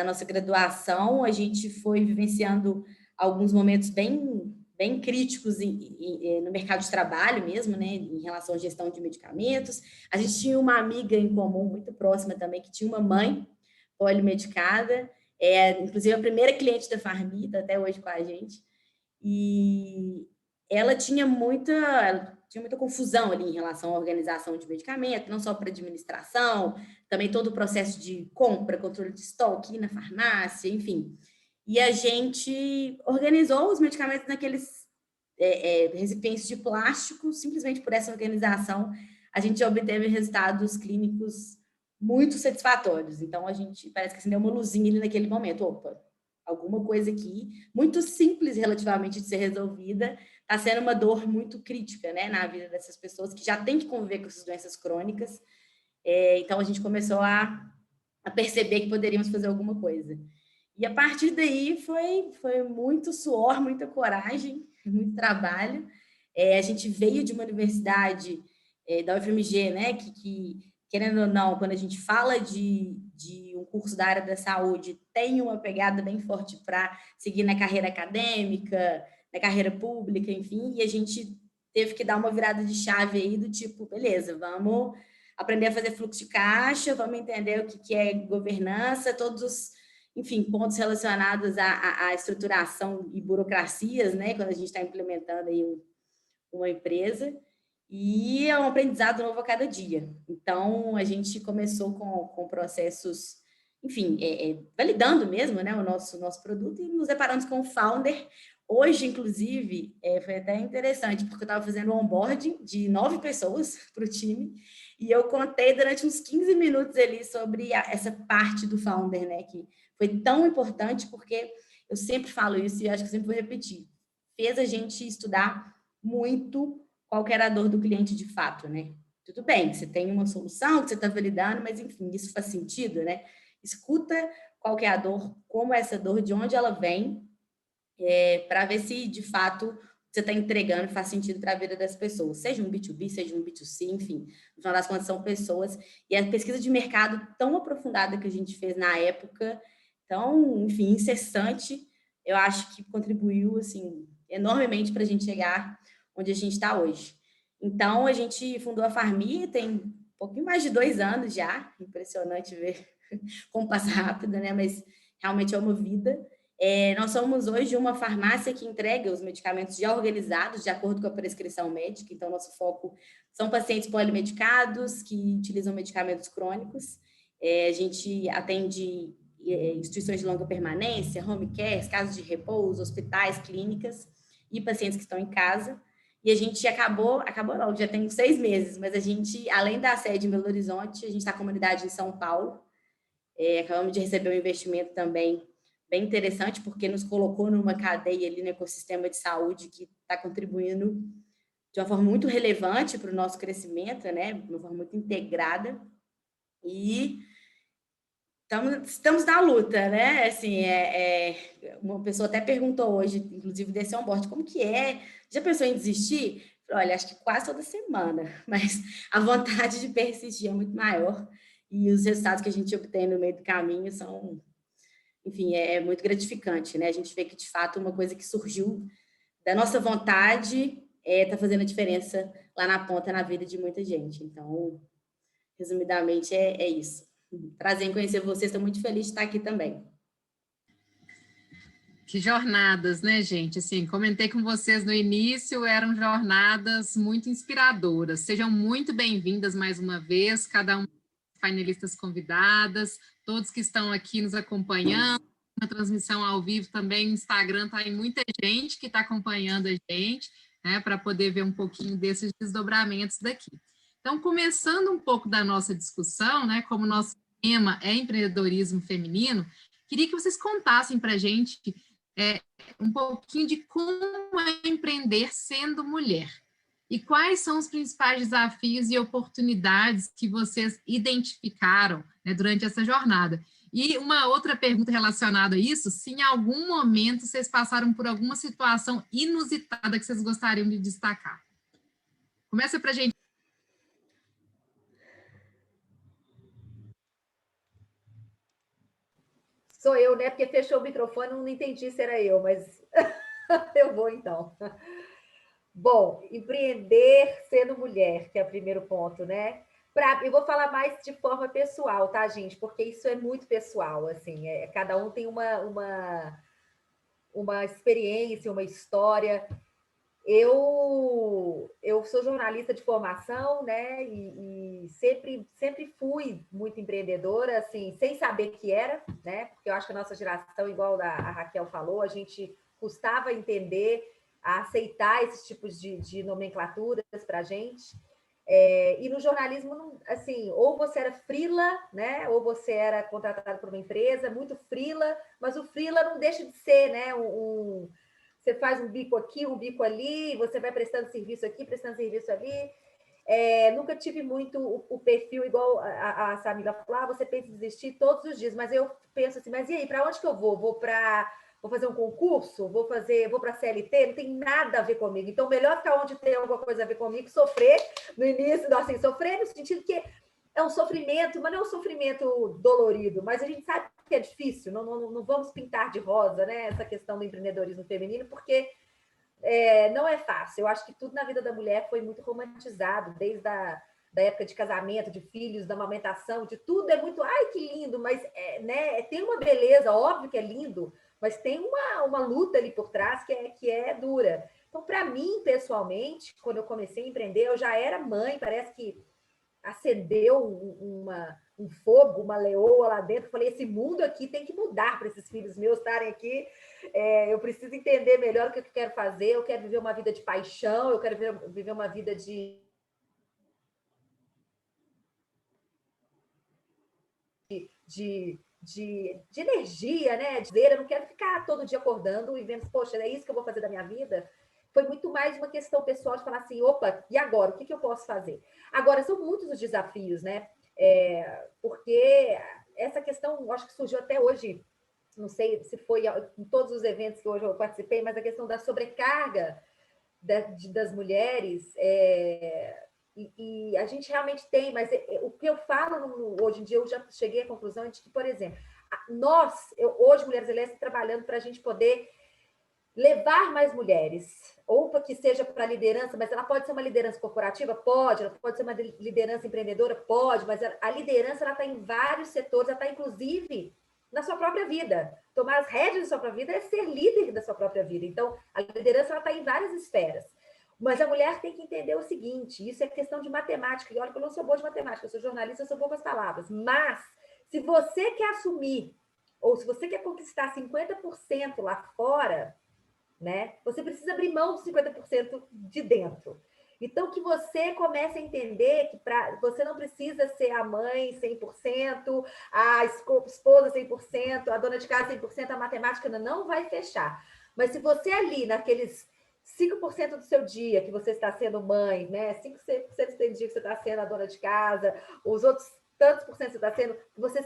nossa graduação, a gente foi vivenciando alguns momentos bem críticos no mercado de trabalho mesmo, né, em relação à gestão de medicamentos. A gente tinha uma amiga em comum, muito próxima também, que tinha uma mãe polimedicada, inclusive a primeira cliente da Farmi, está até hoje com a gente, e ela tinha muita confusão ali em relação à organização de medicamento, não só para administração, também todo o processo de compra, controle de estoque na farmácia, enfim. E a gente organizou os medicamentos naqueles recipientes de plástico, simplesmente por essa organização, a gente obteve resultados clínicos muito satisfatórios. Então, a gente parece que acendeu uma luzinha ali naquele momento. Opa, alguma coisa aqui, muito simples relativamente de ser resolvida, está sendo uma dor muito crítica, né, na vida dessas pessoas que já têm que conviver com essas doenças crônicas. Então, a gente começou a perceber que poderíamos fazer alguma coisa. E a partir daí foi muito suor, muita coragem, muito trabalho. A gente veio de uma universidade da UFMG, né, que querendo ou não, quando a gente fala de um curso da área da saúde, tem uma pegada bem forte para seguir na carreira acadêmica, na carreira pública, enfim, e a gente teve que dar uma virada de chave aí do tipo, beleza, vamos aprender a fazer fluxo de caixa, vamos entender o que é governança, todos os, enfim, pontos relacionados à estruturação e burocracias, né, quando a gente está implementando aí uma empresa. E é um aprendizado novo a cada dia. Então, a gente começou com processos, enfim, validando mesmo, né, o nosso produto, e nos deparamos com o Founder. Hoje, inclusive, foi até interessante, porque eu estava fazendo um onboarding de 9 pessoas para o time, e eu contei durante uns 15 minutos ali sobre essa parte do Founder, né, que foi tão importante, porque eu sempre falo isso e acho que eu sempre vou repetir. Fez a gente estudar muito qual que era a dor do cliente de fato, né? Tudo bem, você tem uma solução que você está validando, mas, enfim, isso faz sentido, né? Escuta qual que é a dor, como é essa dor, de onde ela vem, para ver se, de fato, você está entregando e faz sentido para a vida das pessoas, seja um B2B, seja um B2C, enfim, no final das contas são pessoas, e a pesquisa de mercado tão aprofundada que a gente fez na época, tão, enfim, incessante, eu acho que contribuiu, assim, enormemente para a gente chegar onde a gente está hoje. Então, a gente fundou a Farmi, tem um pouquinho mais de 2 anos já, impressionante ver como passa rápido, né? Mas realmente é uma vida. Nós somos hoje uma farmácia que entrega os medicamentos já organizados, de acordo com a prescrição médica. Então, nosso foco são pacientes polimedicados que utilizam medicamentos crônicos. A gente atende instituições de longa permanência, home care, casas de repouso, hospitais, clínicas e pacientes que estão em casa. E a gente acabou não, já tem 6 meses, mas a gente, além da sede em Belo Horizonte, a gente está com a comunidade em São Paulo. Acabamos de receber um investimento também bem interessante, porque nos colocou numa cadeia ali no ecossistema de saúde que está contribuindo de uma forma muito relevante para o nosso crescimento, né? De uma forma muito integrada. E estamos na luta, né? Assim, uma pessoa até perguntou hoje, inclusive desse onboard, como que é? Já pensou em desistir? Olha, acho que quase toda semana, mas a vontade de persistir é muito maior e os resultados que a gente obtém no meio do caminho são, enfim, é muito gratificante, né? A gente vê que, de fato, uma coisa que surgiu da nossa vontade está fazendo a diferença lá na ponta, na vida de muita gente. Então, resumidamente, é isso. Prazer em conhecer vocês, estou muito feliz de estar aqui também. Que jornadas, né, gente? Assim, comentei com vocês no início, eram jornadas muito inspiradoras. Sejam muito bem-vindas mais uma vez, cada um das painelistas convidadas, todos que estão aqui nos acompanhando, na transmissão ao vivo também, no Instagram, está aí muita gente que está acompanhando a gente, né, para poder ver um pouquinho desses desdobramentos daqui. Então, começando um pouco da nossa discussão, né, como nosso tema é empreendedorismo feminino, queria que vocês contassem para a gente um pouquinho de como é empreender sendo mulher. E quais são os principais desafios e oportunidades que vocês identificaram, né, durante essa jornada? E uma outra pergunta relacionada a isso, se em algum momento vocês passaram por alguma situação inusitada que vocês gostariam de destacar. Começa para a gente. Sou eu, né? Porque fechou o microfone, não entendi se era eu, mas eu vou então. Bom, empreender sendo mulher, que é o primeiro ponto, né? Eu vou falar mais de forma pessoal, tá, gente? Porque isso é muito pessoal, assim. Cada um tem uma experiência, uma história. Eu sou jornalista de formação, né? E sempre fui muito empreendedora, assim, sem saber que era, né? Porque eu acho que a nossa geração, igual a Raquel falou, a gente custava entender, a aceitar esses tipos de nomenclaturas para a gente. E no jornalismo, assim, ou você era freela, né? Ou você era contratado por uma empresa, muito freela, mas o freela não deixa de ser, né? Você faz um bico aqui, um bico ali, você vai prestando serviço aqui, prestando serviço ali. Nunca tive muito o perfil igual a Samila falou, você pensa em desistir todos os dias, mas eu penso assim, mas e aí, para onde que eu vou? Vou fazer um concurso? Vou para a CLT? Não tem nada a ver comigo. Então, melhor ficar onde tem alguma coisa a ver comigo, sofrer no início, assim, sofrer no sentido que é um sofrimento, mas não é um sofrimento dolorido, mas a gente sabe que é difícil, não vamos pintar de rosa, né, essa questão do empreendedorismo feminino, porque não é fácil. Eu acho que tudo na vida da mulher foi muito romantizado, desde da época de casamento, de filhos, da amamentação, de tudo é muito, ai, que lindo, mas né, tem uma beleza, óbvio que é lindo, mas tem uma luta ali por trás que é dura. Então, para mim, pessoalmente, quando eu comecei a empreender, eu já era mãe, parece que acendeu um fogo, uma leoa lá dentro. Falei, esse mundo aqui tem que mudar para esses filhos meus estarem aqui. Eu preciso entender melhor o que eu quero fazer. Eu quero viver uma vida de paixão, eu quero viver uma vida de energia, né? Eu não quero ficar todo dia acordando e vendo, poxa, é isso que eu vou fazer da minha vida. foi muito mais uma questão pessoal de falar assim, opa, e agora? O que eu posso fazer? Agora, são muitos os desafios, né? Porque essa questão, eu acho que surgiu até hoje, não sei se foi em todos os eventos que hoje eu participei, mas a questão da sobrecarga das mulheres, e a gente realmente tem, mas o que eu falo hoje em dia, eu já cheguei à conclusão de que, por exemplo, hoje, Mulheres LS, trabalhando para a gente poder levar mais mulheres, ou para que seja para liderança, mas ela pode ser uma liderança corporativa? Pode. Ela pode ser uma liderança empreendedora? Pode, mas a liderança ela está em vários setores, ela está, inclusive, na sua própria vida. Tomar as rédeas da sua própria vida é ser líder da sua própria vida. Então, a liderança ela está em várias esferas. Mas a mulher tem que entender o seguinte, isso é questão de matemática, e olha que eu não sou boa de matemática, eu sou jornalista, eu sou boa com as palavras, mas se você quer assumir, ou se você quer conquistar 50% lá fora, né, você precisa abrir mão dos 50% de dentro. Então, que você comece a entender que você não precisa ser a mãe 100%, a esposa 100%, a dona de casa 100%, a matemática não vai fechar. Mas se você ali, naqueles 5% do seu dia que você está sendo mãe, né? 5% do dia que você está sendo a dona de casa, os outros tantos por cento você está sendo, que você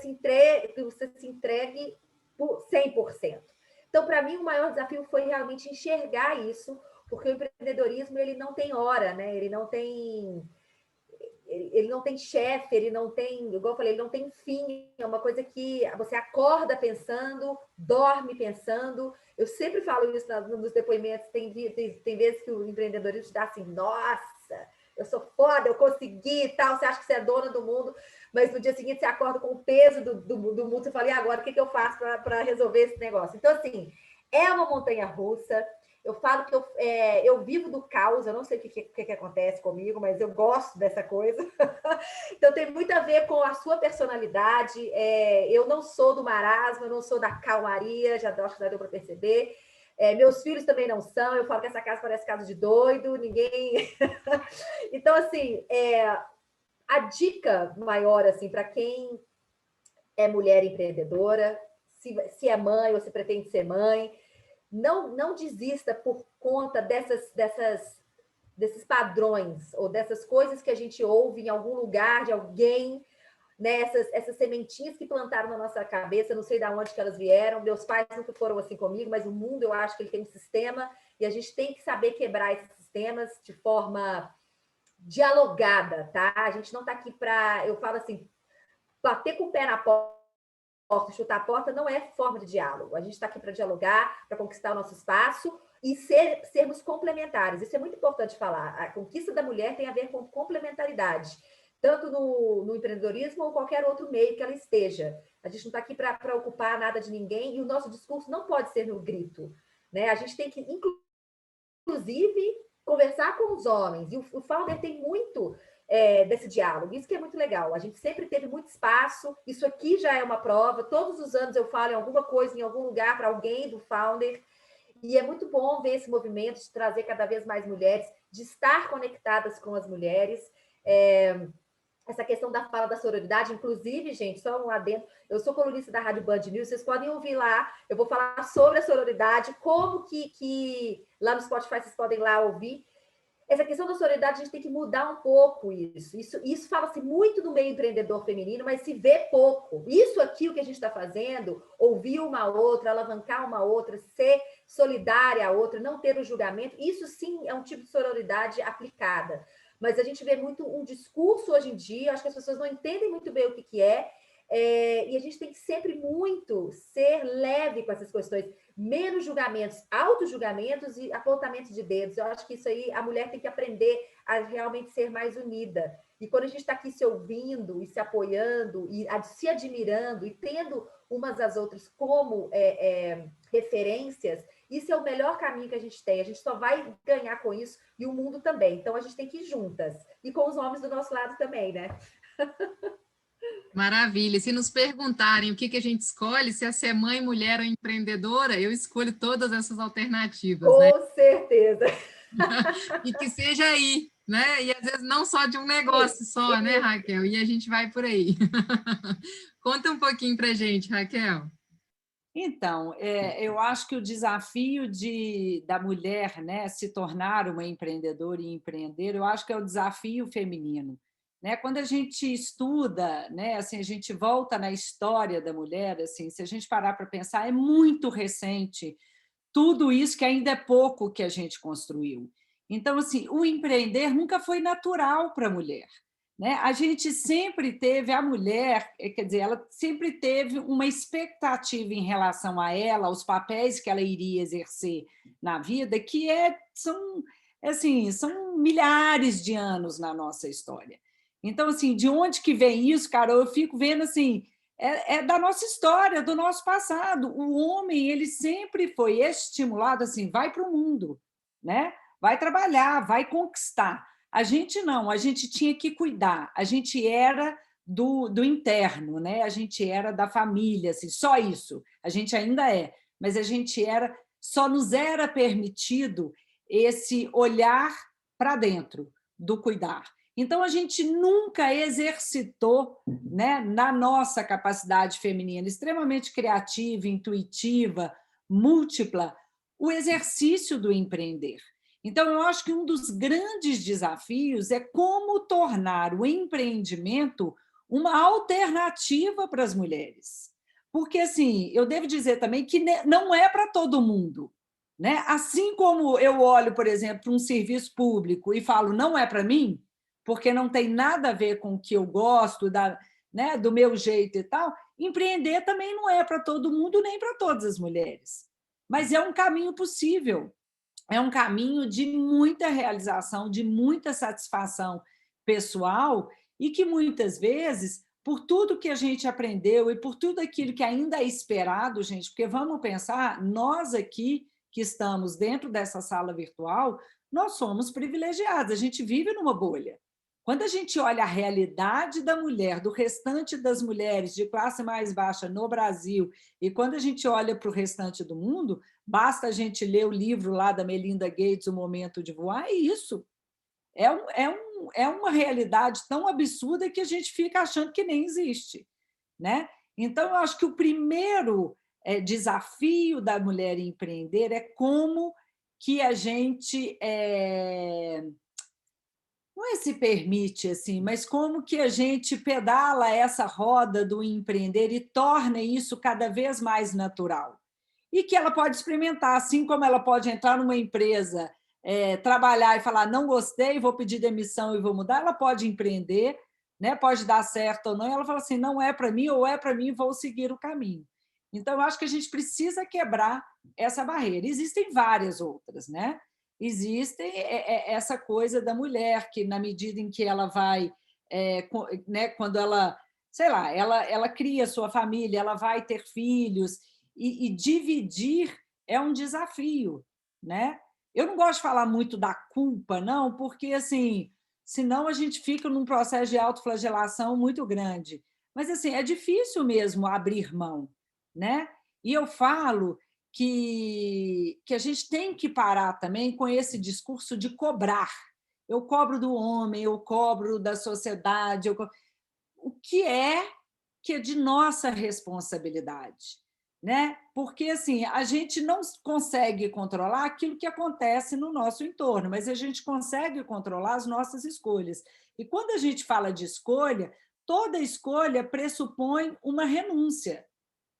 se entregue por 100%. Então, para mim, o maior desafio foi realmente enxergar isso, porque o empreendedorismo ele não tem hora, né? Ele não tem chefe, ele não tem, igual eu falei, ele não tem fim. É uma coisa que você acorda pensando, dorme pensando. Eu sempre falo isso nos depoimentos. Tem vezes que o empreendedorismo está assim, nossa, eu sou foda, eu consegui e tal. Você acha que você é dona do mundo, mas no dia seguinte você acorda com o peso do mundo. Você fala, e agora, o que eu faço para resolver esse negócio? Então, assim, é uma montanha-russa. Eu falo que eu vivo do caos, eu não sei o que acontece comigo, mas eu gosto dessa coisa. Então, tem muito a ver com a sua personalidade. Eu não sou do marasmo, eu não sou da calmaria, acho que já deu para perceber. Meus filhos também não são, eu falo que essa casa parece casa de doido, ninguém... Então, assim, a dica maior, assim, para quem é mulher empreendedora, se é mãe ou se pretende ser mãe, não desista por conta desses padrões ou dessas coisas que a gente ouve em algum lugar de alguém, né? Essas sementinhas que plantaram na nossa cabeça, não sei de onde que elas vieram. Meus pais nunca foram assim comigo, mas o mundo, eu acho que ele tem um sistema e a gente tem que saber quebrar esses sistemas de forma dialogada, tá? A gente não está aqui para, eu falo assim, bater com o pé na porta, chutar a porta não é forma de diálogo. A gente está aqui para dialogar, para conquistar o nosso espaço e sermos complementares. Isso é muito importante falar. A conquista da mulher tem a ver com complementaridade, tanto no empreendedorismo ou qualquer outro meio que ela esteja. A gente não está aqui para ocupar nada de ninguém e o nosso discurso não pode ser no grito, né? A gente tem que, inclusive, conversar com os homens. E o Founder tem muito desse diálogo. Isso que é muito legal. A gente sempre teve muito espaço. Isso aqui já é uma prova. Todos os anos eu falo em alguma coisa, em algum lugar, para alguém do Founder. E é muito bom ver esse movimento de trazer cada vez mais mulheres, de estar conectadas com as mulheres. Essa questão da fala da sororidade, inclusive, gente, só um adendo, eu sou colunista da Rádio Band News, vocês podem ouvir lá, eu vou falar sobre a sororidade, como que lá no Spotify vocês podem lá ouvir. Essa questão da sororidade, a gente tem que mudar um pouco isso. Isso fala-se muito no meio empreendedor feminino, mas se vê pouco. Isso aqui, o que a gente está fazendo, ouvir uma outra, alavancar uma outra, ser solidária a outra, não ter o julgamento, isso sim é um tipo de sororidade aplicada. Mas a gente vê muito um discurso hoje em dia, acho que as pessoas não entendem muito bem o que é, e a gente tem que sempre muito ser leve com essas questões, menos julgamentos, auto-julgamentos e apontamentos de dedos. Eu acho que isso aí, a mulher tem que aprender a realmente ser mais unida. E quando a gente está aqui se ouvindo e se apoiando, e se admirando, e tendo umas às outras como referências, isso é o melhor caminho que a gente tem. A gente só vai ganhar com isso, e o mundo também. Então, a gente tem que ir juntas. E com os homens do nosso lado também, né? Maravilha. Se nos perguntarem o que a gente escolhe, se é ser mãe, mulher ou empreendedora, eu escolho todas essas alternativas. Com né? certeza. E que seja aí, né? E às vezes não só de um negócio só, né, Raquel? E a gente vai por aí. Conta um pouquinho pra gente, Raquel. Então, eu acho que o desafio da mulher, né, se tornar uma empreendedora e empreender, eu acho que é o desafio feminino. Né? Quando a gente estuda, né, assim, a gente volta na história da mulher, assim, se a gente parar para pensar, é muito recente tudo isso que ainda é pouco que a gente construiu. Então, assim, o empreender nunca foi natural para a mulher. Né? A gente sempre teve, a mulher, quer dizer, ela sempre teve uma expectativa em relação a ela, aos papéis que ela iria exercer na vida, que são milhares de anos na nossa história. Então, assim, de onde que vem isso, cara? Eu fico vendo assim, é da nossa história, do nosso passado. O homem, ele sempre foi estimulado assim, vai para o mundo, né? Vai trabalhar, vai conquistar. A gente não, a gente tinha que cuidar, a gente era do interno, né? A gente era da família, assim, só isso. A gente ainda é, mas a gente era, só nos era permitido esse olhar para dentro do cuidar. Então, a gente nunca exercitou, né, na nossa capacidade feminina, extremamente criativa, intuitiva, múltipla, o exercício do empreender. Então, eu acho que um dos grandes desafios é como tornar o empreendimento uma alternativa para as mulheres. Porque, assim, eu devo dizer também que não é para todo mundo. Né? Assim como eu olho, por exemplo, para um serviço público e falo, não é para mim, porque não tem nada a ver com o que eu gosto, né, do meu jeito e tal, empreender também não é para todo mundo, nem para todas as mulheres. Mas é um caminho possível, é um caminho de muita realização, de muita satisfação pessoal, e que muitas vezes, por tudo que a gente aprendeu e por tudo aquilo que ainda é esperado, gente, porque vamos pensar, nós aqui que estamos dentro dessa sala virtual, nós somos privilegiados, a gente vive numa bolha. Quando a gente olha a realidade da mulher, do restante das mulheres de classe mais baixa no Brasil, e quando a gente olha para o restante do mundo, basta a gente ler o livro lá da Melinda Gates, O Momento de Voar, é isso. É uma realidade tão absurda que a gente fica achando que nem existe. Né? Então, eu acho que o primeiro desafio da mulher empreender é como que a gente... não é se permite, assim, mas como que a gente pedala essa roda do empreender e torna isso cada vez mais natural. E que ela pode experimentar, assim como ela pode entrar numa empresa, trabalhar e falar, não gostei, vou pedir demissão e vou mudar, ela pode empreender, né? Pode dar certo ou não, e ela fala assim, não é para mim, ou é para mim, vou seguir o caminho. Então, eu acho que a gente precisa quebrar essa barreira. Existem várias outras, né? Existe essa coisa da mulher, que na medida em que ela vai, né, quando ela, sei lá, ela cria sua família, ela vai ter filhos, e dividir é um desafio. Né? Eu não gosto de falar muito da culpa, não, porque assim, senão a gente fica num processo de autoflagelação muito grande. Mas assim, é difícil mesmo abrir mão. Né? E eu falo que a gente tem que parar também com esse discurso de cobrar. Eu cobro do homem, eu cobro da sociedade. O que é de nossa responsabilidade? Né? Porque assim, a gente não consegue controlar aquilo que acontece no nosso entorno, mas a gente consegue controlar as nossas escolhas. E quando a gente fala de escolha, toda escolha pressupõe uma renúncia.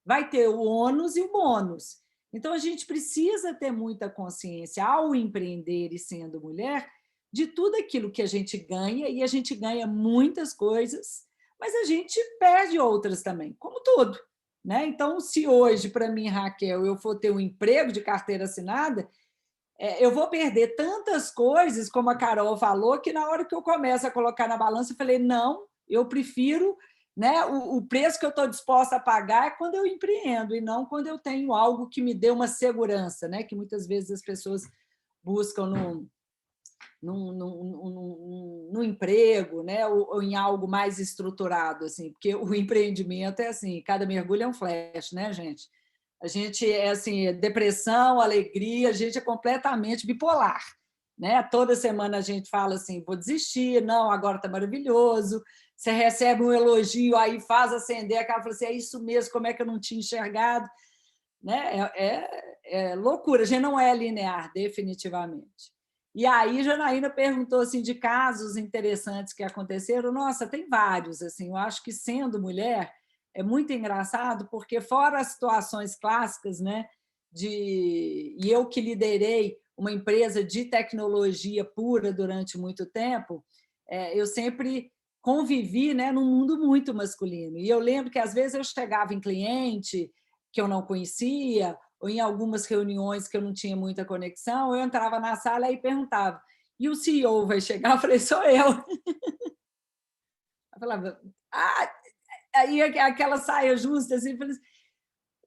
Vai ter o ônus e o bônus. Então, a gente precisa ter muita consciência, ao empreender e sendo mulher, de tudo aquilo que a gente ganha, e a gente ganha muitas coisas, mas a gente perde outras também, como tudo. Né? Então, se hoje, para mim, Raquel, eu for ter um emprego de carteira assinada, eu vou perder tantas coisas, como a Carol falou, que na hora que eu começo a colocar na balança, eu falei, não, eu prefiro... Né? O preço que eu estou disposta a pagar é quando eu empreendo, e não quando eu tenho algo que me dê uma segurança, né? Que muitas vezes as pessoas buscam no emprego, né? Ou em algo mais estruturado, assim, porque o empreendimento é assim, cada mergulho é um flash, né, gente? A gente é assim, depressão, alegria, a gente é completamente bipolar. Né? Toda semana a gente fala assim, vou desistir, não, agora está maravilhoso. Você recebe um elogio, aí faz acender aquela, fala assim, é isso mesmo, como é que eu não tinha enxergado? né? É loucura, a gente não é linear, definitivamente. E aí, Janaína perguntou assim, de casos interessantes que aconteceram. Nossa, tem vários. Assim, eu acho que, sendo mulher, é muito engraçado, porque fora as situações clássicas, né, e eu que liderei uma empresa de tecnologia pura durante muito tempo, eu sempre convivi, né, num mundo muito masculino. E eu lembro que, às vezes, eu chegava em cliente que eu não conhecia, ou em algumas reuniões que eu não tinha muita conexão, eu entrava na sala e perguntava, e o CEO vai chegar? Eu falei, sou eu. Eu falava, aí aquela saia justa, assim, falei,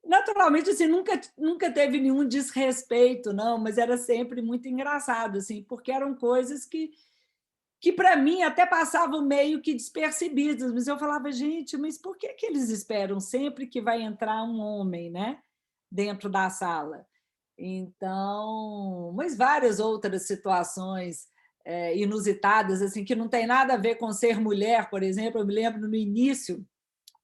naturalmente, assim, nunca teve nenhum desrespeito, não, mas era sempre muito engraçado, assim, porque eram coisas que para mim até passavam meio que despercebidas, mas eu falava, gente, mas por que eles esperam sempre que vai entrar um homem, né, dentro da sala? Então, mas várias outras situações inusitadas, assim, que não tem nada a ver com ser mulher, por exemplo. Eu me lembro no início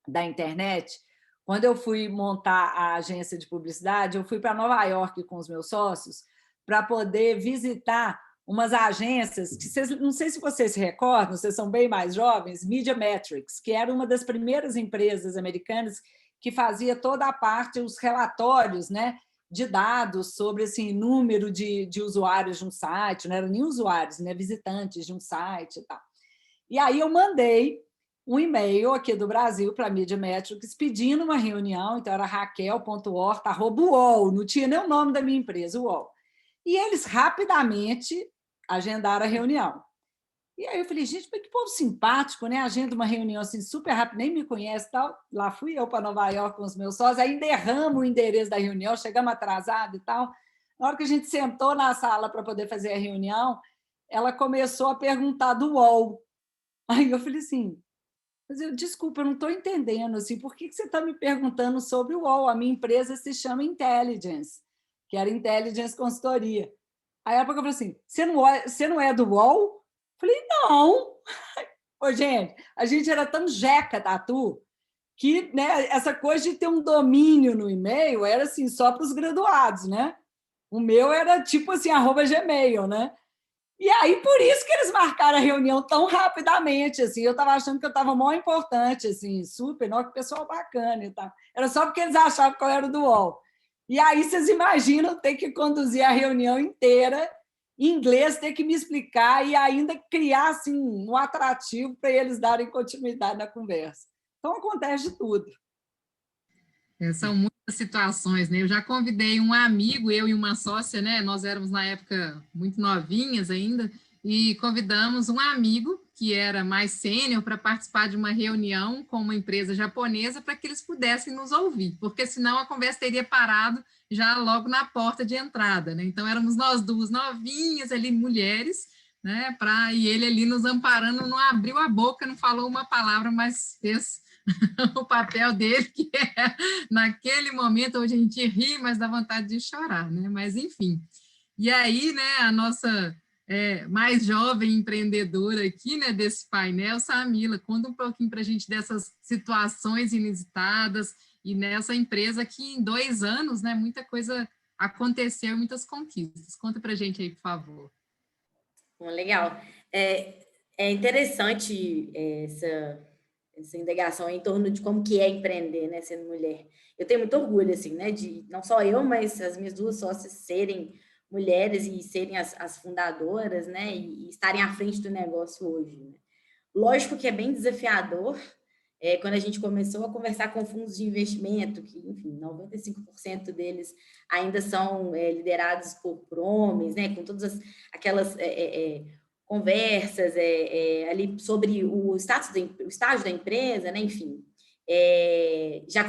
da internet, quando eu fui montar a agência de publicidade, eu fui para Nova York com os meus sócios para poder visitar umas agências que não sei se vocês se recordam, vocês são bem mais jovens, Media Metrics, que era uma das primeiras empresas americanas que fazia toda a parte, os relatórios, né, de dados sobre assim, número de usuários de um site, não eram nem usuários, né, visitantes de um site e tal. E aí eu mandei um e-mail aqui do Brasil para a Media Metrics pedindo uma reunião, então era raquel.horta@uol, não tinha nem o nome da minha empresa, UOL. E eles rapidamente agendaram a reunião. E aí eu falei, gente, mas que povo simpático, né? Agenda uma reunião assim super rápida, nem me conhece e tal. Lá fui eu para Nova York com os meus sócios, ainda erramos o endereço da reunião, chegamos atrasados e tal. Na hora que a gente sentou na sala para poder fazer a reunião, ela começou a perguntar do UOL. Aí eu falei assim, mas desculpa, eu não estou entendendo, assim, por que você está me perguntando sobre o UOL? A minha empresa se chama Intelligence, que era Intelligence Consultoria. Aí ela falou assim, você não é do UOL? Falei, não. Ô, gente, a gente era tão jeca, Tatu, que, né, essa coisa de ter um domínio no e-mail era assim, só para os graduados, né? O meu era tipo assim, @gmail, né? E aí, por isso que eles marcaram a reunião tão rapidamente, assim, eu estava achando que eu estava mó importante, assim, super, não, que pessoal bacana e tal. Era só porque eles achavam que eu era do UOL. E aí, vocês imaginam ter que conduzir a reunião inteira em inglês, ter que me explicar e ainda criar, assim, um atrativo para eles darem continuidade na conversa. Então, acontece de tudo. São muitas situações, né? Eu já convidei um amigo, eu e uma sócia, né? Nós éramos, na época, muito novinhas ainda, e convidamos um amigo que era mais sênior para participar de uma reunião com uma empresa japonesa para que eles pudessem nos ouvir, porque senão a conversa teria parado já logo na porta de entrada, né? Então, éramos nós duas novinhas ali, mulheres, né? E ele ali nos amparando, não abriu a boca, não falou uma palavra, mas fez o papel dele, que é, naquele momento, hoje a gente ri, mas dá vontade de chorar, né? Mas, enfim. E aí, né, a nossa mais jovem empreendedora aqui, né, desse painel, Samila, conta um pouquinho para a gente dessas situações inusitadas e nessa empresa que em 2 anos, né, muita coisa aconteceu, muitas conquistas. Conta para a gente aí, por favor. Bom, legal. É interessante essa indagação em torno de como que é empreender, né, sendo mulher. Eu tenho muito orgulho, assim, né, de não só eu, mas as minhas 2 sócias serem mulheres e serem as fundadoras, né, e estarem à frente do negócio hoje, né? Lógico que é bem desafiador, quando a gente começou a conversar com fundos de investimento, que, enfim, 95% deles ainda são liderados por homens, né, com todas aquelas conversas ali sobre o estágio da empresa, né, enfim. Já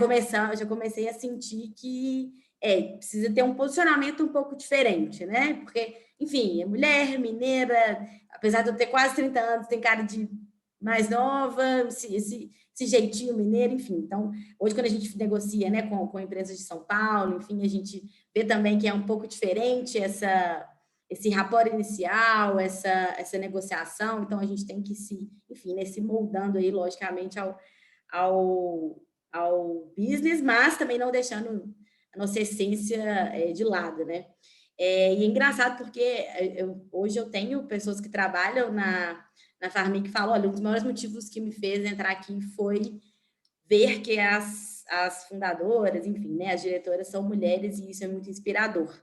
comecei a sentir que precisa ter um posicionamento um pouco diferente, né? Porque, enfim, é mulher, mineira, apesar de eu ter quase 30 anos, tem cara de mais nova, esse jeitinho mineiro, enfim. Então, hoje, quando a gente negocia, né, com empresas de São Paulo, enfim, a gente vê também que é um pouco diferente esse rapport inicial, essa negociação. Então, a gente tem que se moldando aí, logicamente, ao business, mas também não deixando nossa essência de lado, né? E é engraçado porque hoje eu tenho pessoas que trabalham na Pharmy que falam, olha, um dos maiores motivos que me fez entrar aqui foi ver que as fundadoras, enfim, né, as diretoras são mulheres e isso é muito inspirador.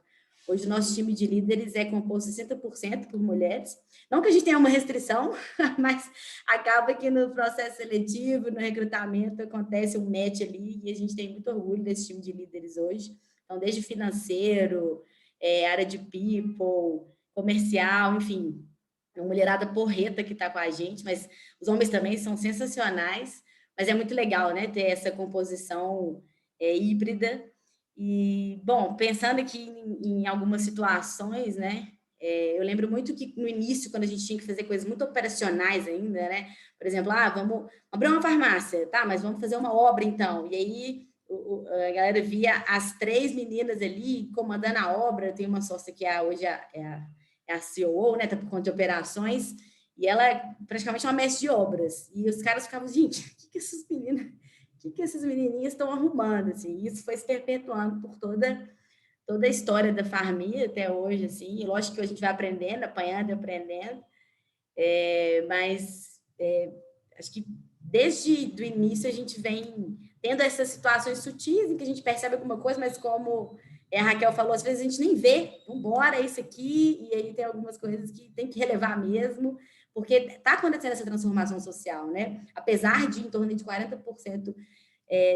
Hoje o nosso time de líderes é composto 60% por mulheres. Não que a gente tenha uma restrição, mas acaba que no processo seletivo, no recrutamento, acontece um match ali e a gente tem muito orgulho desse time de líderes hoje. Então, desde financeiro, área de people, comercial, enfim, uma mulherada porreta que está com a gente, mas os homens também são sensacionais, mas é muito legal, né, ter essa composição híbrida. E, bom, pensando aqui em algumas situações, né, eu lembro muito que no início, quando a gente tinha que fazer coisas muito operacionais ainda, né, por exemplo, vamos abrir uma farmácia, tá, mas vamos fazer uma obra então, e aí a galera via as 3 meninas ali comandando a obra. Tem uma sócia que hoje é a COO, né, tá por conta de operações, e ela é praticamente uma mestre de obras, e os caras ficavam, gente, o que essas meninas, o que essas menininhas estão arrumando, assim, e isso foi se perpetuando por toda a história da Pharmy até hoje, assim, e lógico que a gente vai aprendendo, apanhando e aprendendo, mas acho que desde o início a gente vem tendo essas situações sutis em que a gente percebe alguma coisa, mas como a Raquel falou, às vezes a gente nem vê, vambora, é isso aqui, e aí tem algumas coisas que tem que relevar mesmo, porque está acontecendo essa transformação social, né? Apesar de em torno de 40%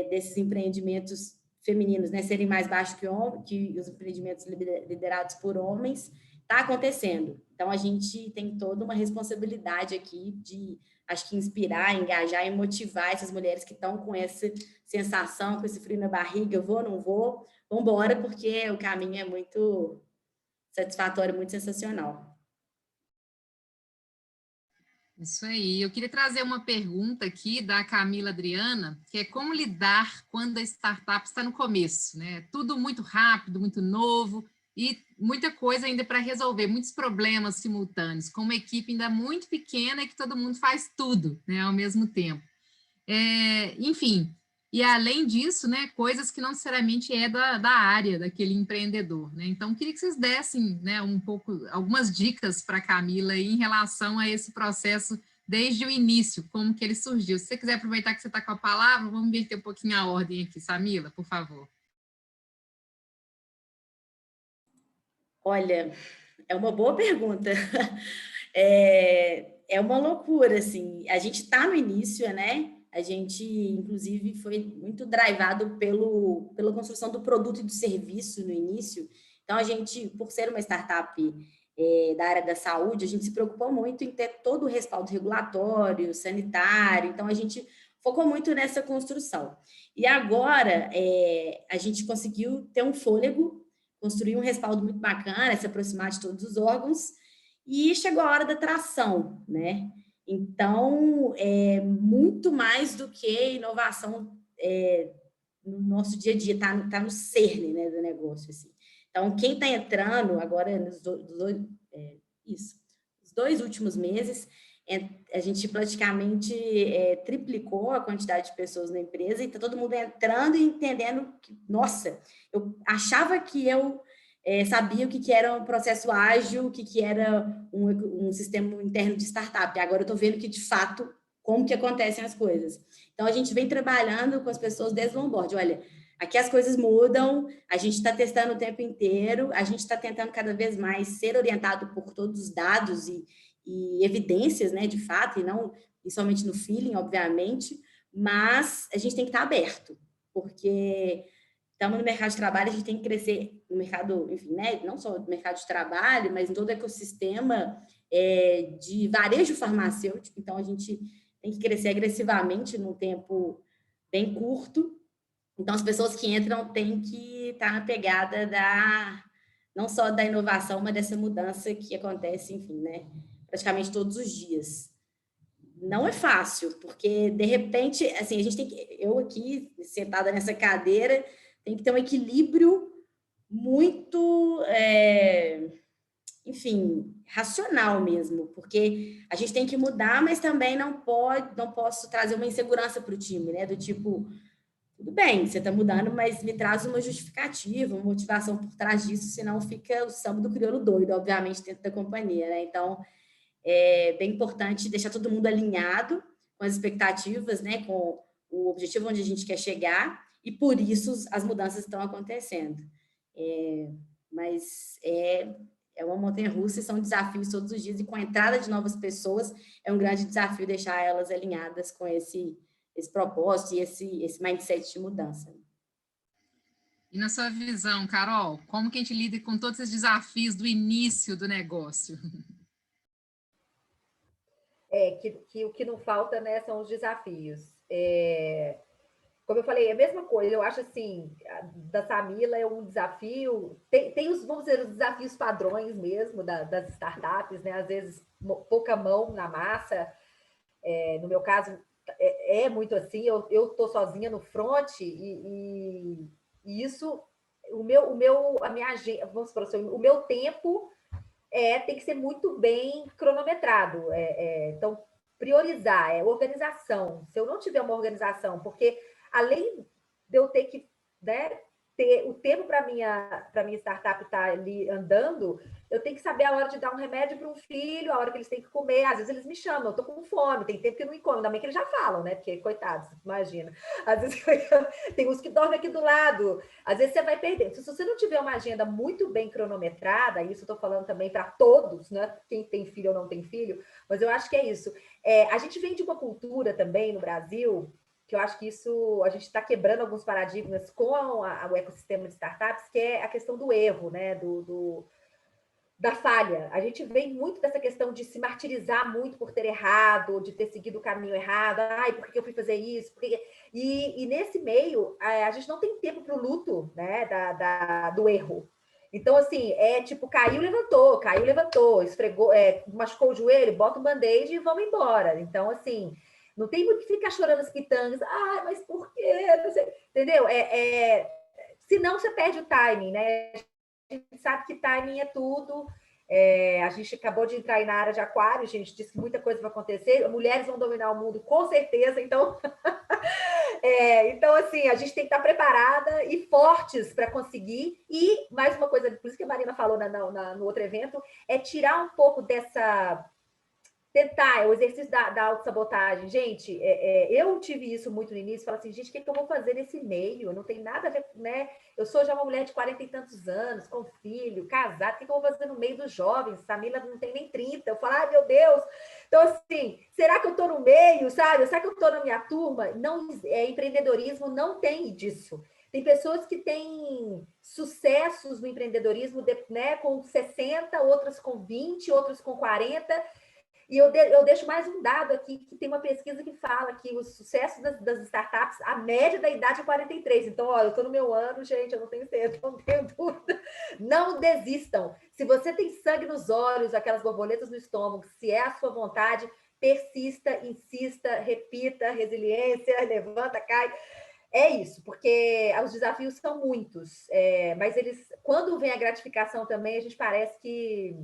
desses empreendimentos femininos, né, serem mais baixos que os empreendimentos liderados por homens, está acontecendo. Então, a gente tem toda uma responsabilidade aqui de, acho que, inspirar, engajar e motivar essas mulheres que estão com essa sensação, com esse frio na barriga, eu vou, não vou, vamos embora, porque o caminho é muito satisfatório, muito sensacional. Isso aí. Eu queria trazer uma pergunta aqui da Camila Adriana, que é como lidar quando a startup está no começo, né? Tudo muito rápido, muito novo e muita coisa ainda para resolver, muitos problemas simultâneos, com uma equipe ainda muito pequena e que todo mundo faz tudo, né, ao mesmo tempo. Enfim, e além disso, né, coisas que não necessariamente é da área daquele empreendedor, né? Então, queria que vocês dessem, né, algumas dicas para a Camila em relação a esse processo desde o início, como que ele surgiu. Se você quiser aproveitar que você está com a palavra, vamos inverter um pouquinho a ordem aqui, Samila, por favor. Olha, é uma boa pergunta. É uma loucura, assim. A gente está no início, né? A gente, inclusive, foi muito drivado pela construção do produto e do serviço no início. Então, a gente, por ser uma startup da área da saúde, a gente se preocupou muito em ter todo o respaldo regulatório, sanitário. Então, a gente focou muito nessa construção. E agora, a gente conseguiu ter um fôlego, construir um respaldo muito bacana, se aproximar de todos os órgãos, e chegou a hora da tração, né? Então, muito mais do que inovação no nosso dia a dia, tá no cerne, né, do negócio, assim. Então, quem está entrando agora, nos os 2 últimos meses, a gente praticamente triplicou a quantidade de pessoas na empresa e está todo mundo entrando e entendendo que, nossa, eu achava que eu sabia o que era um processo ágil, o que era um sistema interno de startup. Agora eu estou vendo que, de fato, como que acontecem as coisas. Então, a gente vem trabalhando com as pessoas desde o onboard. Olha, aqui as coisas mudam, a gente está testando o tempo inteiro, a gente está tentando cada vez mais ser orientado por todos os dados e evidências, né, de fato, e não somente no feeling, obviamente, mas a gente tem que estar aberto, porque estamos no mercado de trabalho, a gente tem que crescer no mercado, enfim, né, não só no mercado de trabalho, mas em todo o ecossistema de varejo farmacêutico. Então, a gente tem que crescer agressivamente num tempo bem curto. Então, as pessoas que entram têm que estar na pegada não só da inovação, mas dessa mudança que acontece, enfim, né, praticamente todos os dias. Não é fácil, porque, de repente, assim, a gente tem que... Eu aqui, sentada nessa cadeira, tem que ter um equilíbrio muito, enfim, racional mesmo, porque a gente tem que mudar, mas também não posso trazer uma insegurança para o time, né? Do tipo, tudo bem, você está mudando, mas me traz uma justificativa, uma motivação por trás disso, senão fica o samba do crioulo doido, obviamente, dentro da companhia, né? Então, é bem importante deixar todo mundo alinhado com as expectativas, né? Com o objetivo onde a gente quer chegar, e por isso as mudanças estão acontecendo. Mas é uma montanha-russa e são desafios todos os dias, e com a entrada de novas pessoas, é um grande desafio deixar elas alinhadas com esse propósito e esse mindset de mudança. E na sua visão, Carol, como que a gente lida com todos esses desafios do início do negócio? Que o que não falta, né, são os desafios. Como eu falei, é a mesma coisa. Eu acho assim, da Samila é um desafio. Tem os, vamos dizer, os desafios padrões mesmo das startups, né? Às vezes pouca mão na massa. No meu caso, é muito assim. Eu estou sozinha no front e isso, a minha agenda, vamos supor assim, o meu tempo tem que ser muito bem cronometrado. Então, priorizar, organização. Se eu não tiver uma organização, porque além de eu ter que, né, ter o tempo para minha startup estar ali andando, eu tenho que saber a hora de dar um remédio para um filho, a hora que eles têm que comer. Às vezes eles me chamam, eu estou com fome, tem tempo que não come, ainda bem que eles já falam, né? Porque, coitados, imagina. Às vezes tem uns que dormem aqui do lado, às vezes você vai perder. Se você não tiver uma agenda muito bem cronometrada, isso eu estou falando também para todos, né? Quem tem filho ou não tem filho, mas eu acho que é isso. A gente vem de uma cultura também no Brasil, que eu acho que isso, a gente está quebrando alguns paradigmas com o ecossistema de startups, que é a questão do erro, né? Da falha. A gente vem muito dessa questão de se martirizar muito por ter errado, de ter seguido o caminho errado. Ai, por que eu fui fazer isso? E nesse meio, a gente não tem tempo para o luto, né? Do erro. Então, assim, tipo, caiu, levantou, esfregou, machucou o joelho, bota um band-aid e vamos embora. Então, assim, não tem muito que ficar chorando as pitangas. Ai, mas por quê? Não sei. Entendeu? Senão você perde o timing, né? A gente sabe que timing é tudo. A gente acabou de entrar aí na área de aquário, a gente disse que muita coisa vai acontecer. Mulheres vão dominar o mundo, com certeza. Então, então assim, a gente tem que estar preparada e fortes para conseguir. E mais uma coisa, por isso que a Marina falou no outro evento, é tirar um pouco dessa... Tentar, o exercício da autossabotagem. Gente, eu tive isso muito no início, falei assim, gente, o que eu vou fazer nesse meio? Não tem nada a ver, né? Eu sou já uma mulher de 40 e tantos anos, com filho, casada, o que eu vou fazer no meio dos jovens? Samila não tem nem 30. Eu falo, ai, meu Deus! Então, assim, será que eu estou no meio, sabe? Será que eu estou na minha turma? Não, empreendedorismo não tem disso. Tem pessoas que têm sucessos no empreendedorismo, né, com 60, outras com 20, outras com 40. E eu deixo mais um dado aqui, que tem uma pesquisa que fala que o sucesso das startups, a média da idade é 43. Então, olha, eu estou no meu ano, gente, eu não tenho certeza, não tenho dúvida. Não desistam. Se você tem sangue nos olhos, aquelas borboletas no estômago, se é a sua vontade, persista, insista, repita, resiliência, levanta, cai. É isso, porque os desafios são muitos, mas quando vem a gratificação também, a gente parece que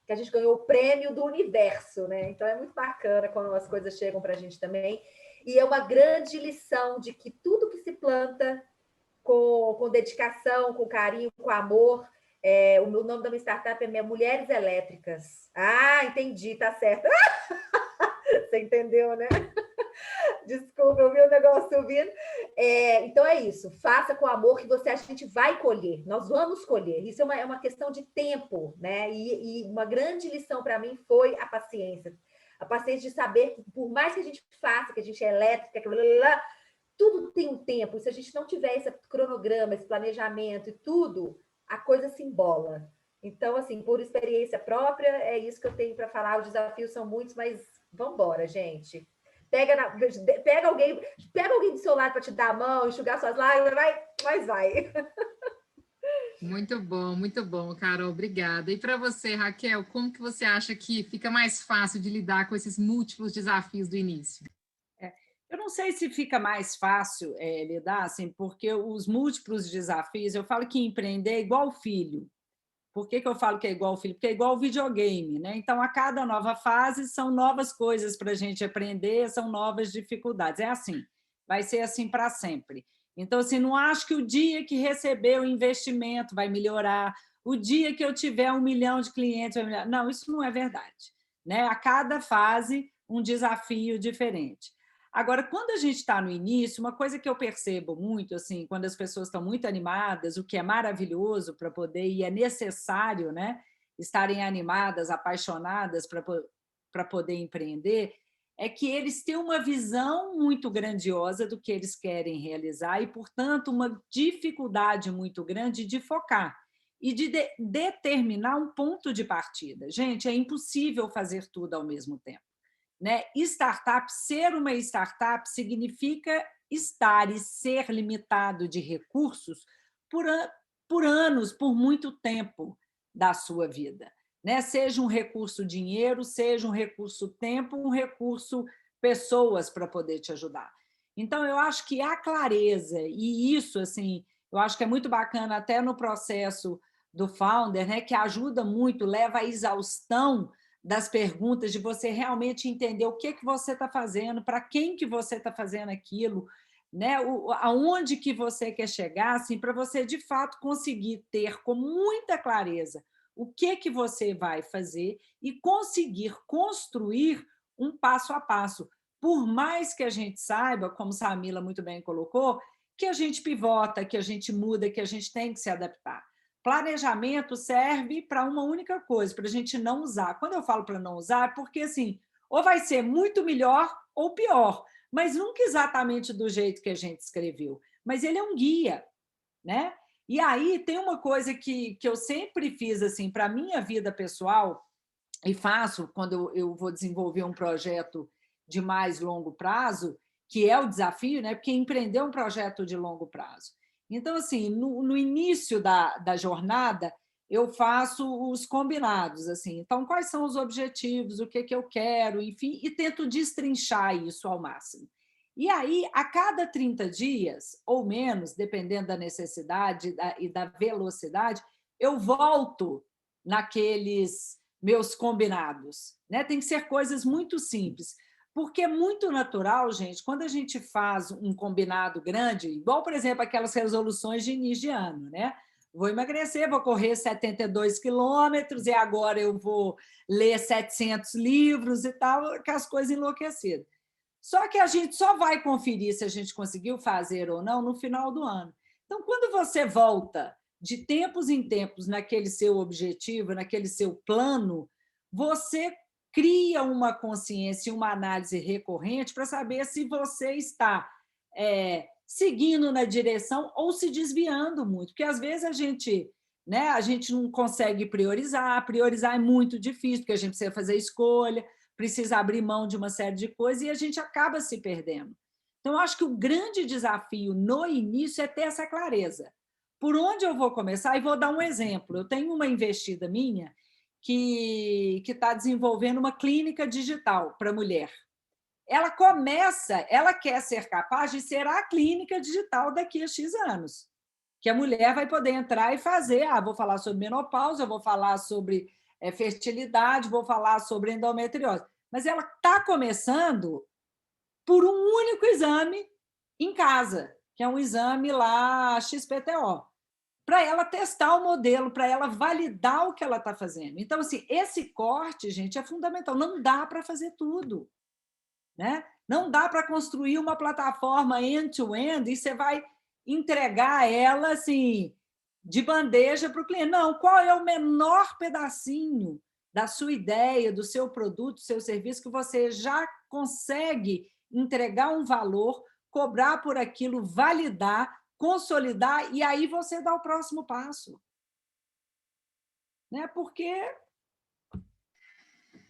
a gente ganhou o prêmio do universo, né? Então é muito bacana quando as coisas chegam para a gente também. E é uma grande lição de que tudo que se planta com dedicação, com carinho, com amor. O nome da minha startup é Mulheres Elétricas. Ah, entendi, tá certo. Você entendeu, né? Desculpa, eu vi o negócio subindo. Então é isso, faça com amor que a gente vai colher, nós vamos colher. Isso é uma questão de tempo, né? E uma grande lição para mim foi a paciência de saber que por mais que a gente faça, que a gente é elétrica, tudo tem um tempo. Se a gente não tiver esse cronograma, esse planejamento e tudo, a coisa se embola. Então, assim, por experiência própria, é isso que eu tenho para falar. Os desafios são muitos, mas vamos embora, gente. Pega alguém do seu lado para te dar a mão, enxugar suas lágrimas, mas vai. Muito bom, Carol, obrigada. E para você, Raquel, como que você acha que fica mais fácil de lidar com esses múltiplos desafios do início? Eu não sei se fica mais fácil lidar, assim, porque os múltiplos desafios, eu falo que empreender é igual filho. Por que eu falo que é igual filho? Porque é igual videogame, né? Então, a cada nova fase, são novas coisas para a gente aprender, são novas dificuldades. É assim, vai ser assim para sempre. Então, assim, não acho que o dia que receber o investimento vai melhorar, o dia que eu tiver 1 milhão de clientes vai melhorar. Não, isso não é verdade, né? A cada fase, um desafio diferente. Agora, quando a gente está no início, uma coisa que eu percebo muito, assim, quando as pessoas estão muito animadas, o que é maravilhoso para poder, e é necessário, né, estarem animadas, apaixonadas para poder empreender, é que eles têm uma visão muito grandiosa do que eles querem realizar e, portanto, uma dificuldade muito grande de focar e de determinar um ponto de partida. Gente, é impossível fazer tudo ao mesmo tempo, né? Startup, ser uma startup significa estar e ser limitado de recursos por anos, por muito tempo da sua vida, né? Seja um recurso dinheiro, seja um recurso tempo, um recurso pessoas para poder te ajudar. Então, eu acho que a clareza, e isso, assim, eu acho que é muito bacana até no processo do founder, né, que ajuda muito, leva à exaustão das perguntas, de você realmente entender o que você está fazendo, para quem que você está fazendo aquilo, né? Aonde que você quer chegar, assim, para você, de fato, conseguir ter com muita clareza o que você vai fazer e conseguir construir um passo a passo. Por mais que a gente saiba, como Samila muito bem colocou, que a gente pivota, que a gente muda, que a gente tem que se adaptar. Planejamento serve para uma única coisa, para a gente não usar. Quando eu falo para não usar, é porque, assim, ou vai ser muito melhor ou pior, mas nunca exatamente do jeito que a gente escreveu. Mas ele é um guia, né? E aí tem uma coisa que eu sempre fiz, assim, para a minha vida pessoal, e faço quando eu vou desenvolver um projeto de mais longo prazo, que é o desafio, né? Porque empreender é um projeto de longo prazo. Então, assim, no início da jornada, eu faço os combinados, assim. Então, quais são os objetivos, o que eu quero, enfim, e tento destrinchar isso ao máximo. E aí, a cada 30 dias, ou menos, dependendo da necessidade e da velocidade, eu volto naqueles meus combinados, né? Tem que ser coisas muito simples. Porque é muito natural, gente, quando a gente faz um combinado grande, igual, por exemplo, aquelas resoluções de início de ano, né? Vou emagrecer, vou correr 72 quilômetros e agora eu vou ler 700 livros e tal, com as coisas enlouquecidas. Só que a gente só vai conferir se a gente conseguiu fazer ou não no final do ano. Então, quando você volta de tempos em tempos naquele seu objetivo, naquele seu plano, você cria uma consciência e uma análise recorrente para saber se você está seguindo na direção ou se desviando muito, porque às vezes a gente não consegue priorizar é muito difícil, porque a gente precisa fazer escolha, precisa abrir mão de uma série de coisas e a gente acaba se perdendo. Então, eu acho que o grande desafio no início é ter essa clareza. Por onde eu vou começar? E vou dar um exemplo. Eu tenho uma investida minha que está desenvolvendo uma clínica digital para mulher. Ela quer ser capaz de ser a clínica digital daqui a X anos, que a mulher vai poder entrar e fazer, vou falar sobre menopausa, vou falar sobre fertilidade, vou falar sobre endometriose. Mas ela está começando por um único exame em casa, que é um exame lá XPTO, para ela testar o modelo, para ela validar o que ela está fazendo. Então, assim, esse corte, gente, é fundamental. Não dá para fazer tudo, né? Não dá para construir uma plataforma end-to-end e você vai entregar ela assim de bandeja para o cliente. Não, qual é o menor pedacinho da sua ideia, do seu produto, do seu serviço que você já consegue entregar um valor, cobrar por aquilo, validar, consolidar, e aí você dá o próximo passo. Né? Porque...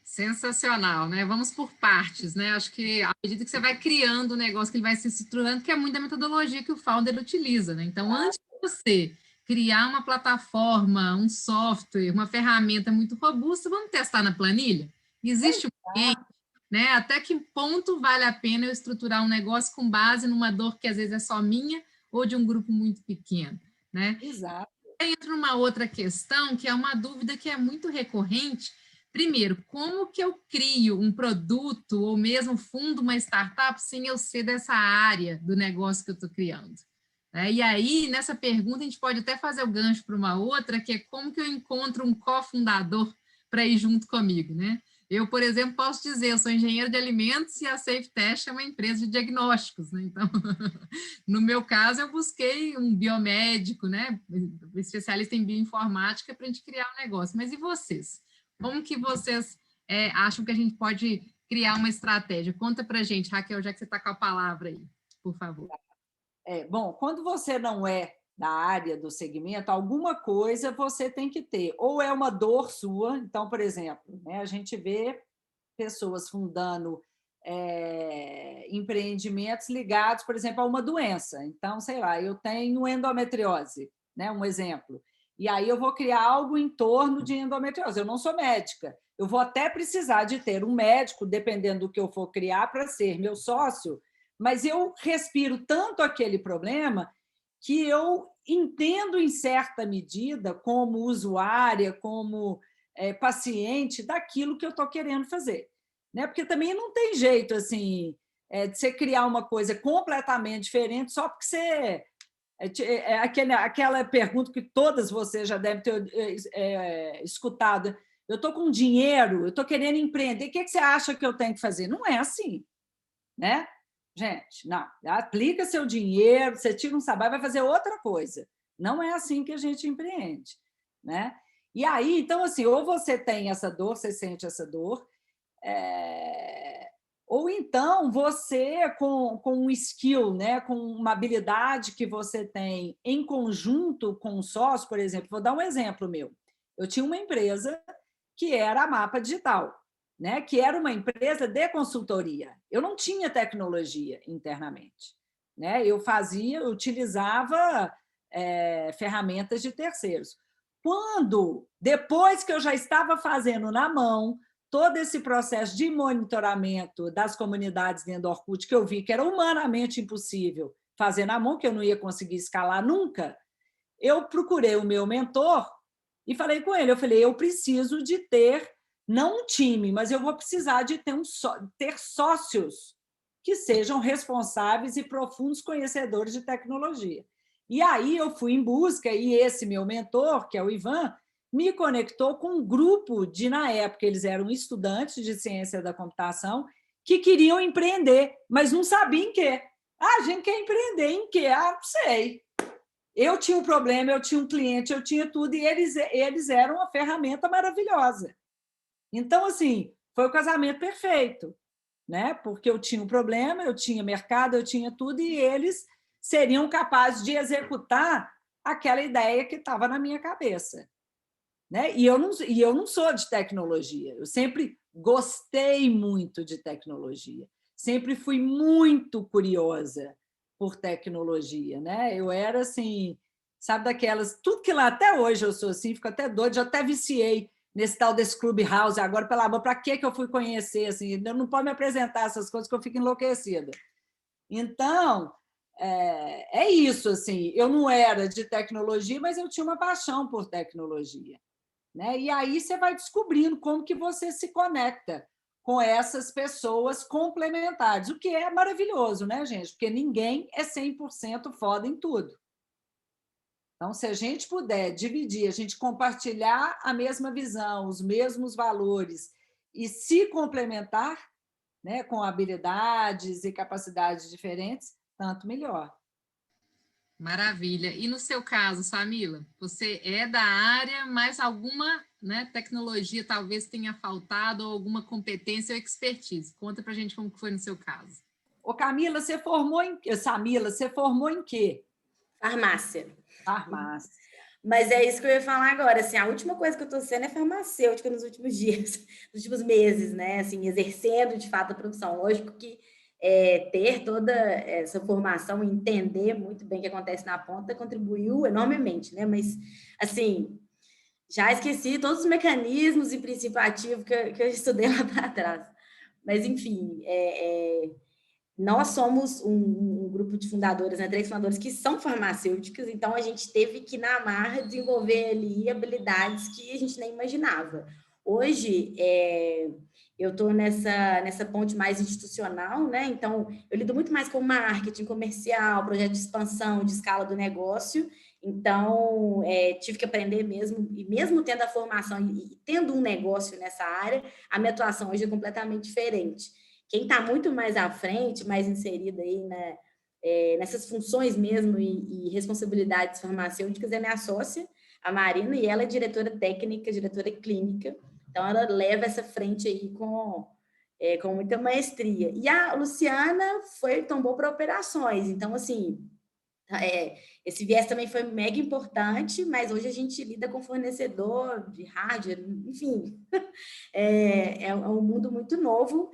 Sensacional, né? Vamos por partes, né? Acho que à medida que você vai criando o negócio, que ele vai se estruturando, que é muito da metodologia que o founder utiliza, né? Então, antes de você criar uma plataforma, um software, uma ferramenta muito robusta, vamos testar na planilha? Existe um cliente, né? Até que ponto vale a pena eu estruturar um negócio com base numa dor que às vezes é só minha ou de um grupo muito pequeno, né? Exato. Entra numa outra questão, que é uma dúvida que é muito recorrente. Primeiro, como que eu crio um produto ou mesmo fundo uma startup sem eu ser dessa área do negócio que eu estou criando? E aí, nessa pergunta, a gente pode até fazer o gancho para uma outra, que é como que eu encontro um cofundador para ir junto comigo, né? Eu, por exemplo, posso dizer, eu sou engenheiro de alimentos e a SafeTest é uma empresa de diagnósticos, né? Então, no meu caso, eu busquei um biomédico, né? Especialista em bioinformática para a gente criar um negócio. Mas e vocês? Como que vocês acham que a gente pode criar uma estratégia? Conta para a gente, Raquel, já que você está com a palavra aí, por favor. Bom, quando você não é da área do segmento, alguma coisa você tem que ter. Ou é uma dor sua, então, por exemplo, né, a gente vê pessoas fundando empreendimentos ligados, por exemplo, a uma doença. Então, sei lá, eu tenho endometriose, né, um exemplo. E aí eu vou criar algo em torno de endometriose. Eu não sou médica. Eu vou até precisar de ter um médico, dependendo do que eu for criar, para ser meu sócio, mas eu respiro tanto aquele problema que eu entendo, em certa medida, como usuária, como paciente, daquilo que eu estou querendo fazer. Né? Porque também não tem jeito assim, de você criar uma coisa completamente diferente só porque você... aquela pergunta que todas vocês já devem ter escutado. Eu estou com dinheiro, eu estou querendo empreender, o que você acha que eu tenho que fazer? Não é assim, né? Gente, não, aplica seu dinheiro, você tira um salário, vai fazer outra coisa. Não é assim que a gente empreende, né? E aí, então, assim, ou você tem essa dor, você sente essa dor, ou então você, com um skill, né, com uma habilidade que você tem em conjunto com um sócio, por exemplo, vou dar um exemplo meu. Eu tinha uma empresa que era a Mapa Digital, né, que era uma empresa de consultoria. Eu não tinha tecnologia internamente, né? Eu utilizava ferramentas de terceiros. Depois que eu já estava fazendo na mão todo esse processo de monitoramento das comunidades dentro do Orkut, que eu vi que era humanamente impossível fazer na mão, que eu não ia conseguir escalar nunca, eu procurei o meu mentor e falei com ele, eu preciso de ter não um time, mas eu vou precisar de ter sócios que sejam responsáveis e profundos conhecedores de tecnologia. E aí eu fui em busca, e esse meu mentor, que é o Ivan, me conectou com um grupo na época, eles eram estudantes de ciência da computação, que queriam empreender, mas não sabiam em quê. A gente quer empreender em quê? Não sei. Eu tinha um problema, eu tinha um cliente, eu tinha tudo, e eles eram uma ferramenta maravilhosa. Então, assim, foi o casamento perfeito, né? Porque eu tinha um problema, eu tinha mercado, eu tinha tudo, e eles seriam capazes de executar aquela ideia que estava na minha cabeça. Né? E eu não sou de tecnologia, eu sempre gostei muito de tecnologia, sempre fui muito curiosa por tecnologia. Né? Eu era assim, sabe, daquelas, tudo que lá até hoje eu sou assim, fico até doida, já até viciei nesse tal desse Clubhouse agora, pelo amor, para que eu fui conhecer? Assim, não pode me apresentar essas coisas que eu fico enlouquecida. Então, é isso, assim, eu não era de tecnologia, mas eu tinha uma paixão por tecnologia. Né? E aí você vai descobrindo como que você se conecta com essas pessoas complementares, o que é maravilhoso, né, gente? Porque ninguém é 100% foda em tudo. Então, se a gente puder dividir, a gente compartilhar a mesma visão, os mesmos valores e se complementar, né, com habilidades e capacidades diferentes, tanto melhor. Maravilha. E no seu caso, Samila, você é da área, mas alguma, né, tecnologia talvez tenha faltado, ou alguma competência ou expertise? Conta para a gente como foi no seu caso. Ô, Camila, Samila, você formou em quê? Farmácia. Farmácia. Mas é isso que eu ia falar agora, assim, a última coisa que eu estou sendo é farmacêutica nos últimos dias, nos últimos meses, né, assim, exercendo de fato a profissão. Lógico que ter toda essa formação e entender muito bem o que acontece na ponta contribuiu enormemente, né, mas, assim, já esqueci todos os mecanismos e princípio ativo que eu estudei lá para trás. Mas, enfim, nós somos um grupo de fundadoras, né, 3 fundadoras que são farmacêuticas, então a gente teve que, na marra, desenvolver ali habilidades que a gente nem imaginava. Hoje, Eu estou nessa ponte mais institucional, né? Então, eu lido muito mais com marketing comercial, projeto de expansão, de escala do negócio. Então, tive que aprender mesmo, e mesmo tendo a formação e tendo um negócio nessa área, a minha atuação hoje é completamente diferente. Quem está muito mais à frente, mais inserida aí, né, nessas funções mesmo e responsabilidades farmacêuticas é minha sócia, a Marina, e ela é diretora técnica, diretora clínica. Então, ela leva essa frente aí com muita maestria. E a Luciana tombou para operações. Então, assim, esse viés também foi mega importante, mas hoje a gente lida com fornecedor de hardware, enfim. É um mundo muito novo,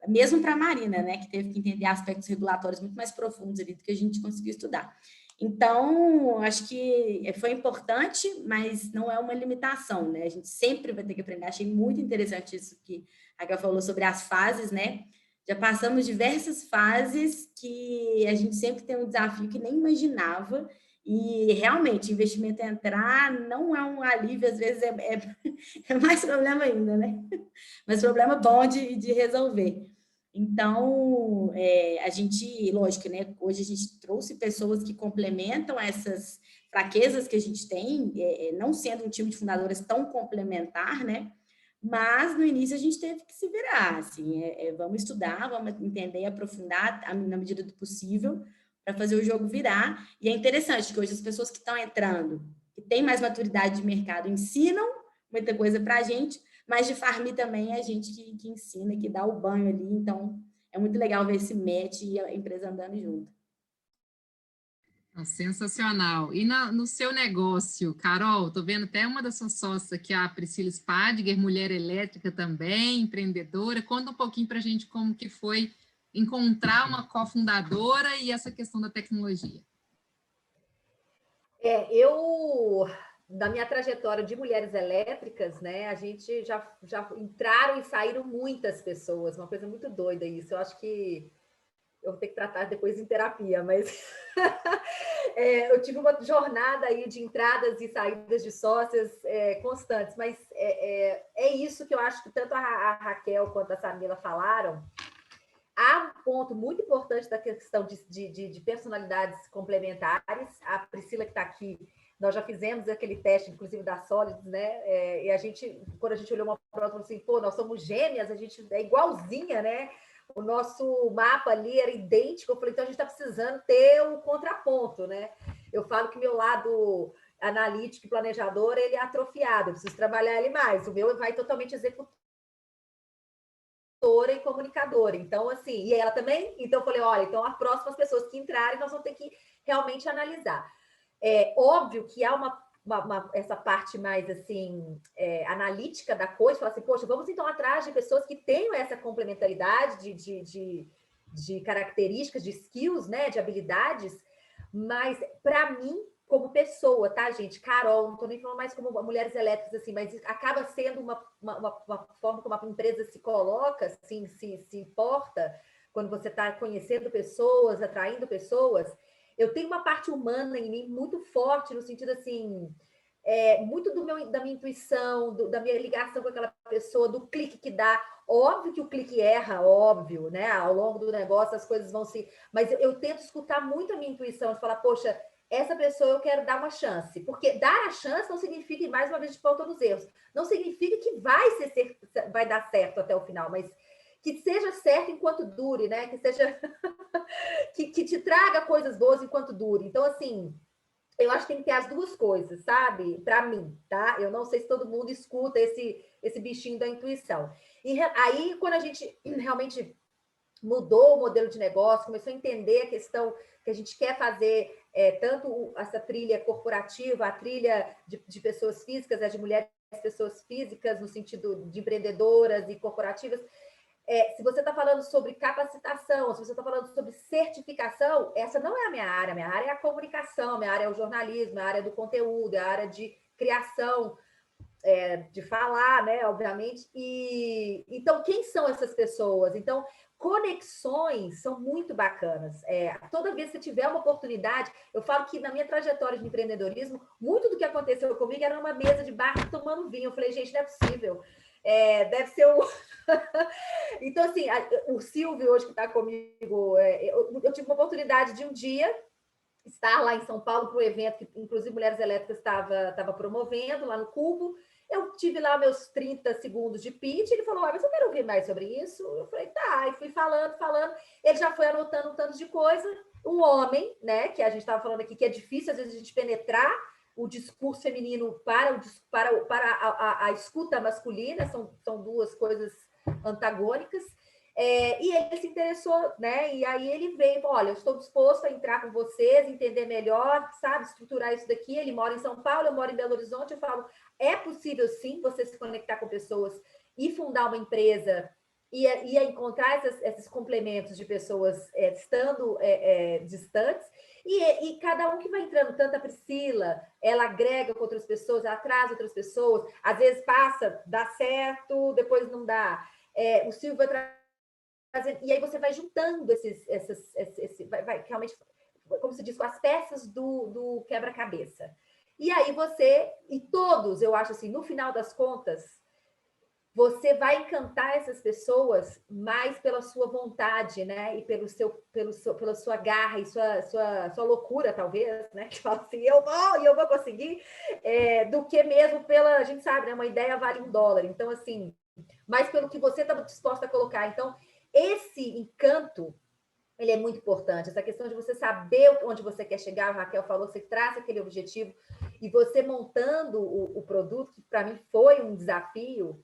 mesmo para a Marina, né, que teve que entender aspectos regulatórios muito mais profundos ali do que a gente conseguiu estudar. Então, acho que foi importante, mas não é uma limitação, né? A gente sempre vai ter que aprender. Achei muito interessante isso que a Raquel falou sobre as fases, né? Já passamos diversas fases que a gente sempre tem um desafio que nem imaginava, e realmente, investimento entrar não é um alívio, às vezes é mais problema ainda, né? Mas problema bom de resolver. Então, a gente, lógico, né? Hoje a gente trouxe pessoas que complementam essas fraquezas que a gente tem, não sendo um time de fundadoras tão complementar, né? Mas no início a gente teve que se virar, assim, vamos estudar, vamos entender e aprofundar na medida do possível para fazer o jogo virar. E é interessante que hoje as pessoas que estão entrando, que têm mais maturidade de mercado, ensinam muita coisa para a gente, mas de farm também é a gente que ensina, que dá o banho ali. Então, é muito legal ver esse match e a empresa andando junto. Sensacional. E no seu negócio, Carol, estou vendo até uma das suas sócias aqui, a Priscila Spadiger, mulher elétrica também, empreendedora. Conta um pouquinho para a gente como que foi encontrar uma cofundadora e essa questão da tecnologia. Da minha trajetória de mulheres elétricas, né, a gente já entraram e saíram muitas pessoas, uma coisa muito doida isso. Eu acho que eu vou ter que tratar depois em terapia, mas eu tive uma jornada aí de entradas e saídas de sócias constantes, mas é isso que eu acho que tanto a Raquel quanto a Samila falaram. Há um ponto muito importante da questão de personalidades complementares. A Priscila, que está aqui, nós já fizemos aquele teste, inclusive, da Solids, né? E a gente, quando a gente olhou uma para outra, falou assim, pô, nós somos gêmeas, a gente é igualzinha, né? O nosso mapa ali era idêntico. Eu falei, então a gente está precisando ter um contraponto, né? Eu falo que meu lado analítico e planejador, ele é atrofiado, eu preciso trabalhar ele mais. O meu vai totalmente executor e comunicadora. Então, assim, e ela também? Então, eu falei, olha, então as próximas pessoas que entrarem, nós vamos ter que realmente analisar. É óbvio que há essa parte mais, assim, analítica da coisa, falar assim, poxa, vamos então atrás de pessoas que tenham essa complementaridade de características, de skills, né, de habilidades, mas, para mim, como pessoa, tá, gente? Carol, não estou nem falando mais como mulheres elétricas, assim, mas acaba sendo uma forma como a empresa se coloca, assim, se porta, quando você está conhecendo pessoas, atraindo pessoas. Eu tenho uma parte humana em mim muito forte, no sentido, assim, muito da minha intuição, da minha ligação com aquela pessoa, do clique que dá. Óbvio que o clique erra, óbvio, né? Ao longo do negócio as coisas vão se... Mas eu tento escutar muito a minha intuição, de falar, poxa, essa pessoa eu quero dar uma chance. Porque dar a chance não significa, mais uma vez, de pauta nos erros. Não significa que vai dar certo até o final, mas que seja certo enquanto dure, né? Que seja... que te traga coisas boas enquanto dure. Então, assim, eu acho que tem que ter as duas coisas, sabe? Para mim, tá? Eu não sei se todo mundo escuta esse bichinho da intuição. E aí, quando a gente realmente mudou o modelo de negócio, começou a entender a questão que a gente quer fazer, tanto essa trilha corporativa, a trilha de pessoas físicas, de mulheres pessoas físicas, no sentido de empreendedoras e corporativas. Se você está falando sobre capacitação, se você está falando sobre certificação, essa não é a minha área é a comunicação, a minha área é o jornalismo, a área do conteúdo, a área de criação, de falar, né, obviamente. E então, quem são essas pessoas? Então, conexões são muito bacanas. Toda vez que você tiver uma oportunidade, eu falo que na minha trajetória de empreendedorismo, muito do que aconteceu comigo era numa mesa de bar tomando vinho. Eu falei, gente, não é possível. Deve ser o... Então, assim, o Silvio, hoje que está comigo, eu tive uma oportunidade de um dia estar lá em São Paulo para o evento que, inclusive, Mulheres Elétricas estava promovendo lá no Cubo. Eu tive lá meus 30 segundos de pitch, ele falou, mas eu quero ouvir mais sobre isso. Eu falei, tá, e fui falando. Ele já foi anotando um tanto de coisa. Um homem, né, que a gente estava falando aqui, que é difícil, às vezes, a gente penetrar o discurso feminino para a escuta masculina, são duas coisas antagônicas. E ele se interessou, né? E aí ele veio, olha, eu estou disposto a entrar com vocês, entender melhor, sabe, estruturar isso daqui. Ele mora em São Paulo, eu moro em Belo Horizonte. Eu falo, é possível sim você se conectar com pessoas e fundar uma empresa e encontrar esses complementos de pessoas estando distantes. E cada um que vai entrando, tanto a Priscila, ela agrega com outras pessoas, ela traz outras pessoas, às vezes passa, dá certo, depois não dá. O Silvio vai trazendo, e aí você vai juntando vai realmente, como se diz, com as peças do quebra-cabeça. E aí todos, eu acho assim, no final das contas, você vai encantar essas pessoas mais pela sua vontade, né? E pela sua garra e sua loucura, talvez, né? Que fala assim, eu vou conseguir, do que mesmo a gente sabe, né? Uma ideia vale $1. Então, assim, mais pelo que você está disposta a colocar. Então, esse encanto, ele é muito importante. Essa questão de você saber onde você quer chegar, a Raquel falou, você traça aquele objetivo e você montando o produto, que para mim foi um desafio,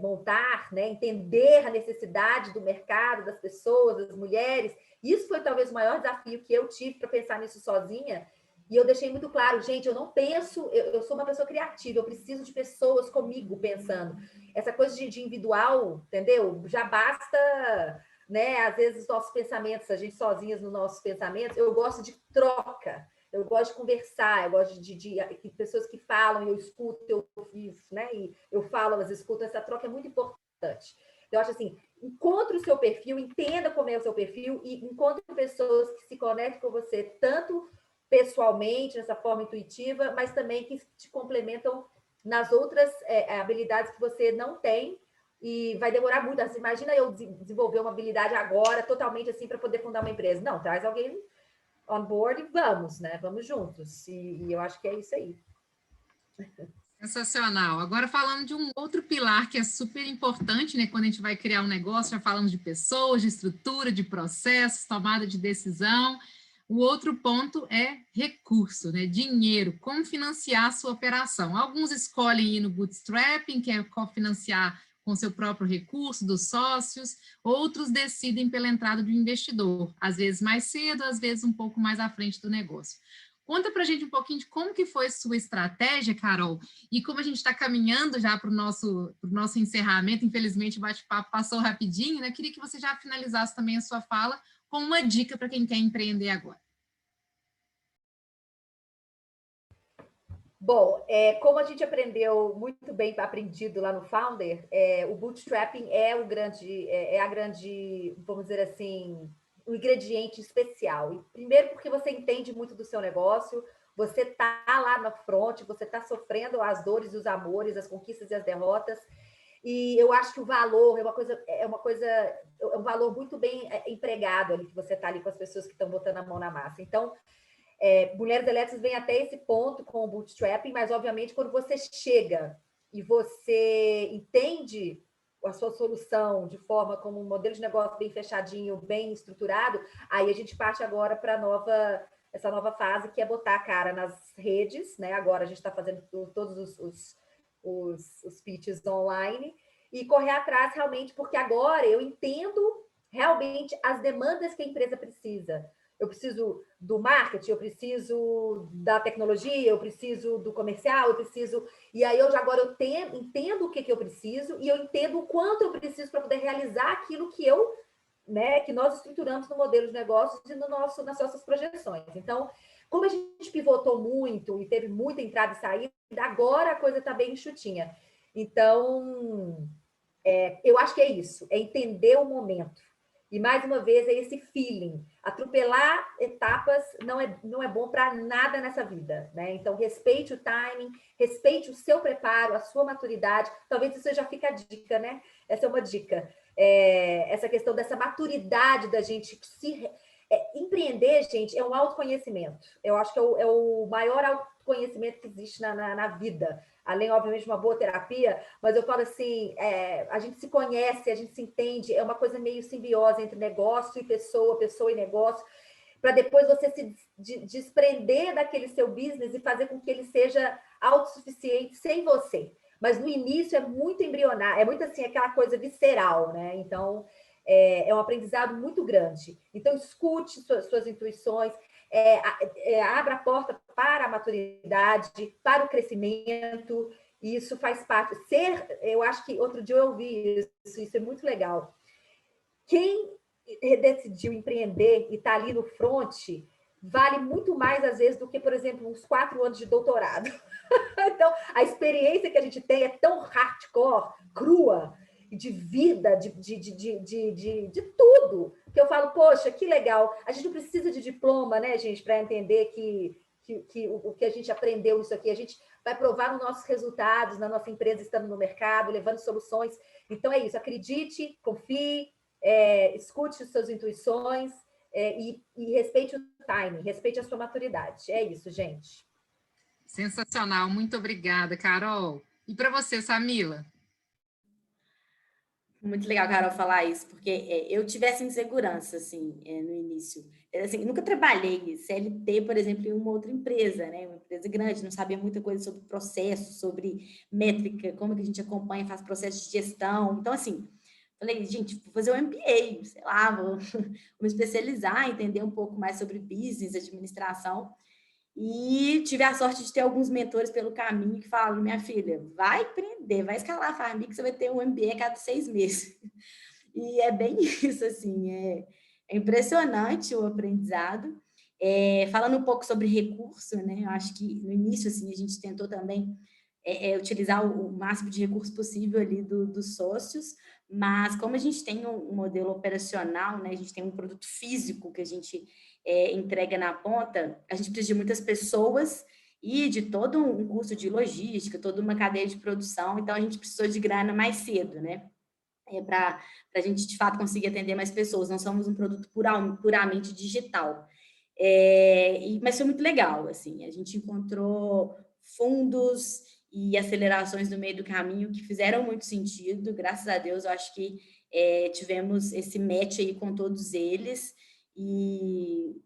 montar, né, entender a necessidade do mercado, das pessoas, das mulheres. Isso foi talvez o maior desafio que eu tive para pensar nisso sozinha. E eu deixei muito claro, gente, eu não penso, eu sou uma pessoa criativa, eu preciso de pessoas comigo pensando. Essa coisa de individual, entendeu? Já basta, né? Às vezes os nossos pensamentos, a gente sozinhas nos nossos pensamentos, eu gosto de troca. Eu gosto de conversar, eu gosto de pessoas que falam, eu escuto, eu vivo, né? E eu falo, elas escutam, essa troca é muito importante. Então, eu acho assim, encontre o seu perfil, entenda como é o seu perfil e encontre pessoas que se conectem com você, tanto pessoalmente, nessa forma intuitiva, mas também que te complementam nas outras habilidades que você não tem e vai demorar muito. Assim, imagina eu desenvolver uma habilidade agora, totalmente assim, para poder fundar uma empresa. Não, traz alguém on board e vamos, né? Vamos juntos. E eu acho que é isso aí. Sensacional. Agora falando de um outro pilar que é super importante, né? Quando a gente vai criar um negócio, já falamos de pessoas, de estrutura, de processos, tomada de decisão. O outro ponto é recurso, né? Dinheiro, como financiar a sua operação. Alguns escolhem ir no bootstrapping, que é cofinanciar com seu próprio recurso, dos sócios, outros decidem pela entrada do investidor, às vezes mais cedo, às vezes um pouco mais à frente do negócio. Conta para a gente um pouquinho de como que foi a sua estratégia, Carol, e como a gente está caminhando já para o nosso encerramento, infelizmente o bate-papo passou rapidinho, né? Queria que você já finalizasse também a sua fala com uma dica para quem quer empreender agora. Bom, como a gente aprendeu muito bem, aprendido lá no Founder, o bootstrapping é a grande, vamos dizer assim, um ingrediente especial. E, primeiro porque você entende muito do seu negócio, você está lá na front, você está sofrendo as dores e os amores, as conquistas e as derrotas. E eu acho que o valor é um valor muito bem empregado ali, que você está ali com as pessoas que estão botando a mão na massa. Então, Mulheres Elétricas vem até esse ponto com o bootstrapping, mas, obviamente, quando você chega e você entende a sua solução de forma como um modelo de negócio bem fechadinho, bem estruturado, aí a gente parte agora para essa nova fase, que é botar a cara nas redes, né? Agora a gente está fazendo todos os pitches online e correr atrás realmente, porque agora eu entendo realmente as demandas que a empresa precisa. Eu preciso do marketing, eu preciso da tecnologia, eu preciso do comercial, eu preciso... E aí agora eu entendo o que eu preciso e eu entendo o quanto eu preciso para poder realizar aquilo que que nós estruturamos no modelo de negócios e nas nossas projeções. Então, como a gente pivotou muito e teve muita entrada e saída, agora a coisa está bem enxutinha. Então, eu acho que é isso, é entender o momento. E, mais uma vez, é esse feeling. Atropelar etapas não é bom para nada nessa vida, né? Então, respeite o timing, respeite o seu preparo, a sua maturidade. Talvez isso já fique a dica, né? Essa é uma dica. Essa questão dessa maturidade da gente empreender, gente, é um autoconhecimento. Eu acho que é o maior autoconhecimento que existe na vida. Além, obviamente, de uma boa terapia, mas eu falo assim, a gente se conhece, a gente se entende, é uma coisa meio simbiose entre negócio e pessoa, pessoa e negócio, para depois você se desprender daquele seu business e fazer com que ele seja autossuficiente sem você. Mas no início é muito embrionário, é muito assim, aquela coisa visceral, né? Então, é um aprendizado muito grande. Então, escute suas intuições, abra a porta para a maturidade, para o crescimento, e isso faz parte. Eu acho que outro dia eu ouvi isso é muito legal. Quem decidiu empreender e está ali no front, vale muito mais, às vezes, do que, por exemplo, uns 4 anos de doutorado. Então, a experiência que a gente tem é tão hardcore, crua, de vida, de tudo, que eu falo, poxa, que legal. A gente não precisa de diploma, né, gente, para entender que o que a gente aprendeu nisso aqui, a gente vai provar nos nossos resultados, na nossa empresa estando no mercado, levando soluções. Então, é isso, acredite, confie, escute as suas intuições e respeite o time, respeite a sua maturidade. É isso, gente. Sensacional, muito obrigada, Carol. E para você, Samila? Muito legal, Carol, falar isso, porque eu tive essa insegurança, assim, no início. Assim, nunca trabalhei CLT, por exemplo, em uma outra empresa, né? Uma empresa grande, não sabia muita coisa sobre processo, sobre métrica, como que a gente acompanha, faz processo de gestão. Então, assim, falei, gente, vou fazer um MBA, sei lá, vou me especializar, entender um pouco mais sobre business, administração. E tive a sorte de ter alguns mentores pelo caminho que falaram, minha filha, vai empreender, vai escalar a Farmix, que você vai ter um MBA a cada 6 meses. E é bem isso, assim, é impressionante o aprendizado. Falando um pouco sobre recurso, né, eu acho que no início, assim, a gente tentou também utilizar o máximo de recurso possível ali dos sócios, mas como a gente tem um modelo operacional, né, a gente tem um produto físico que a gente entrega na ponta, a gente precisa de muitas pessoas e de todo um curso de logística, toda uma cadeia de produção, então a gente precisou de grana mais cedo, né? Para a gente, de fato, conseguir atender mais pessoas. Não somos um produto puramente digital. Mas foi muito legal, assim, a gente encontrou fundos e acelerações no meio do caminho que fizeram muito sentido, graças a Deus, eu acho que tivemos esse match aí com todos eles, e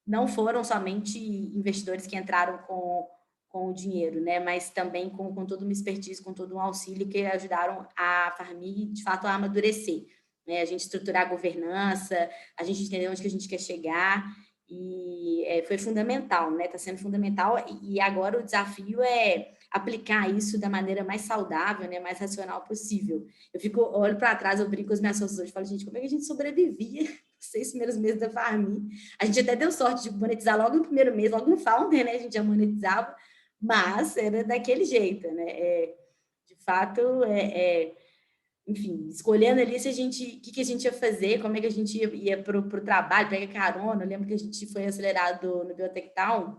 não foram somente investidores que entraram com o dinheiro, né? Mas também com toda uma expertise, com todo um auxílio que ajudaram a Farmi, de fato, a amadurecer, né? A gente estruturar a governança, a gente entender onde que a gente quer chegar, e foi fundamental, né? Está sendo fundamental, e agora o desafio é aplicar isso da maneira mais saudável, né? Mais racional possível. Olho para trás, eu brinco com os meus sócios hoje, falo, gente, como é que a gente sobrevivia 6 primeiros meses da Farmi? A gente até deu sorte de monetizar logo no primeiro mês, logo no founder, né? A gente já monetizava, mas era daquele jeito, né? De fato, enfim, escolhendo ali se o que a gente ia fazer, como é que a gente ia para o trabalho, pega carona. Eu lembro que a gente foi acelerado no Biotech Town,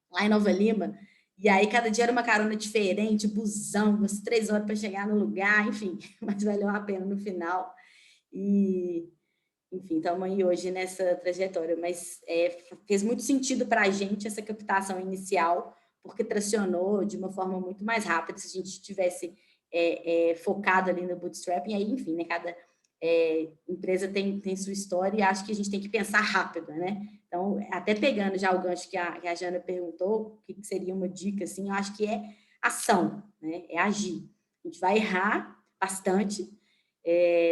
lá em Nova Lima, e aí cada dia era uma carona diferente, busão, umas 3 horas para chegar no lugar, enfim, mas valeu a pena no final. E, enfim, estamos aí hoje nessa trajetória, mas fez muito sentido para a gente essa captação inicial, porque tracionou de uma forma muito mais rápida. Se a gente tivesse focado ali no bootstrapping, aí, enfim, né, cada empresa tem sua história, e acho que a gente tem que pensar rápido, né? Então, até pegando já o gancho que a Jana perguntou, o que seria uma dica, assim, eu acho que é ação, né? É agir. A gente vai errar bastante.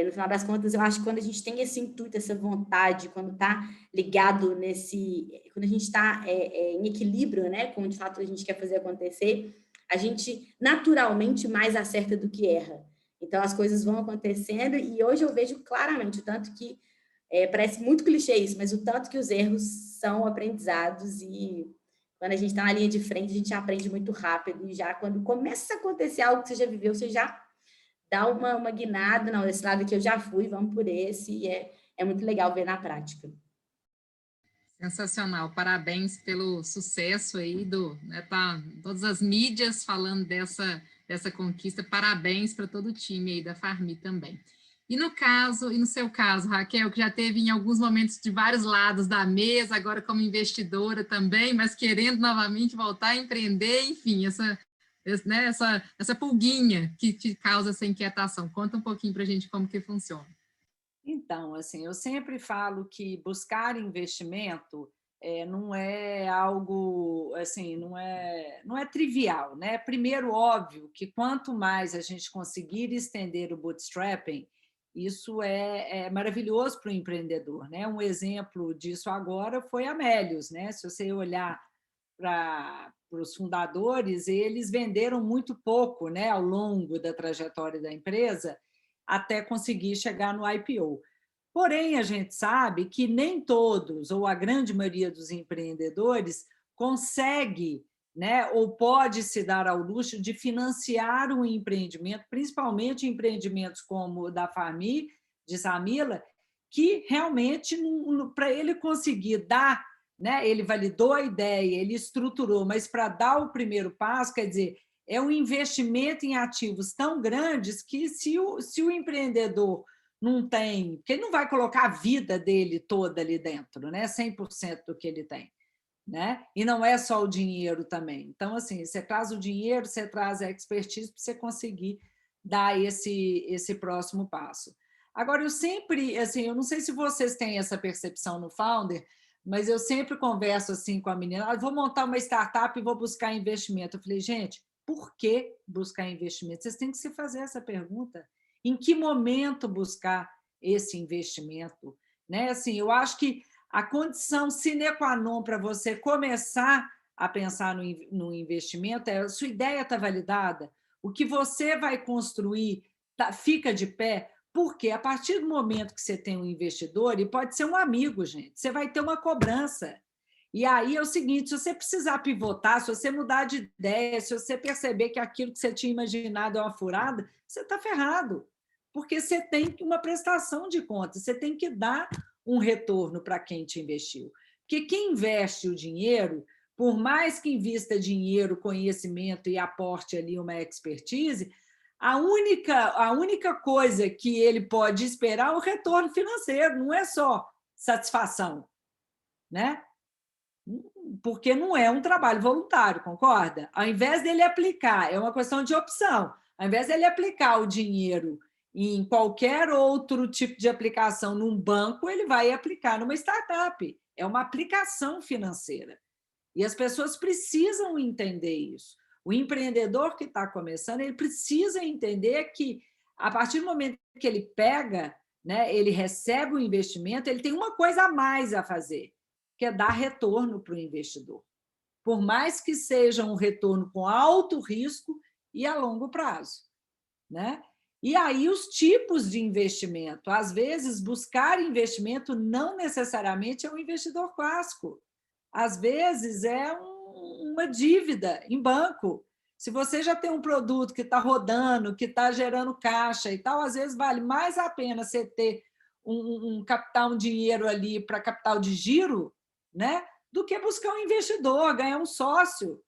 No final das contas, eu acho que quando a gente tem esse intuito, essa vontade, quando está ligado quando a gente está em equilíbrio, né, com de fato a gente quer fazer acontecer, a gente naturalmente mais acerta do que erra. Então, as coisas vão acontecendo, e hoje eu vejo claramente o tanto que, parece muito clichê isso, mas o tanto que os erros são aprendizados, e quando a gente está na linha de frente, a gente aprende muito rápido, e já quando começa a acontecer algo que você já viveu, você já dá uma guinada, não, esse lado aqui eu já fui, vamos por esse, e é é muito legal ver na prática. Sensacional, parabéns pelo sucesso aí tá todas as mídias falando dessa conquista, parabéns para todo o time aí da Farmi também. E no seu caso, Raquel, que já teve em alguns momentos de vários lados da mesa, agora como investidora também, mas querendo novamente voltar a empreender, enfim, essa pulguinha que te causa essa inquietação. Conta um pouquinho para a gente como que funciona. Então, assim, eu sempre falo que buscar investimento não é algo, assim, não é trivial, né? Primeiro, óbvio, que quanto mais a gente conseguir estender o bootstrapping, isso é maravilhoso para o empreendedor, né? Um exemplo disso agora foi a Melius, né? Se você olhar para os fundadores, eles venderam muito pouco, né, ao longo da trajetória da empresa, até conseguir chegar no IPO. Porém, a gente sabe que nem todos, ou a grande maioria dos empreendedores, consegue, né, ou pode se dar ao luxo de financiar um empreendimento, principalmente empreendimentos como o da Farmi, de Samila, que realmente, para ele conseguir dar, né, ele validou a ideia, ele estruturou, mas para dar o primeiro passo, quer dizer, é um investimento em ativos tão grandes que se o empreendedor não tem, porque ele não vai colocar a vida dele toda ali dentro, né? 100% do que ele tem, né? E não é só o dinheiro também. Então, assim, você traz o dinheiro, você traz a expertise para você conseguir dar esse próximo passo. Agora, eu sempre, assim, eu não sei se vocês têm essa percepção no Founder, mas eu sempre converso assim com a menina, vou montar uma startup e vou buscar investimento. Eu falei, gente, por que buscar investimento? Vocês têm que se fazer essa pergunta. Em que momento buscar esse investimento? Né? Assim, eu acho que a condição sine qua non para você começar a pensar no investimento é a sua ideia está validada, o que você vai construir fica de pé, porque a partir do momento que você tem um investidor, e pode ser um amigo, gente, você vai ter uma cobrança. E aí é o seguinte, se você precisar pivotar, se você mudar de ideia, se você perceber que aquilo que você tinha imaginado é uma furada, você está ferrado, porque você tem uma prestação de contas, você tem que dar um retorno para quem te investiu. Porque quem investe o dinheiro, por mais que invista dinheiro, conhecimento e aporte ali uma expertise, a única coisa que ele pode esperar é o retorno financeiro, não é só satisfação, né? Porque não é um trabalho voluntário, concorda? Ao invés dele aplicar, é uma questão de opção, ao invés dele aplicar o dinheiro em qualquer outro tipo de aplicação num banco, ele vai aplicar numa startup. É uma aplicação financeira. E as pessoas precisam entender isso. O empreendedor que está começando, ele precisa entender que, a partir do momento que ele pega, né, ele recebe o investimento, ele tem uma coisa a mais a fazer, que é dar retorno para o investidor. Por mais que seja um retorno com alto risco e a longo prazo, né? E aí os tipos de investimento. Às vezes, buscar investimento não necessariamente é um investidor clássico. Às vezes, é uma dívida em banco. Se você já tem um produto que está rodando, que está gerando caixa e tal, às vezes vale mais a pena você ter captar um dinheiro ali para capital de giro, né, do que buscar um investidor, ganhar um sócio.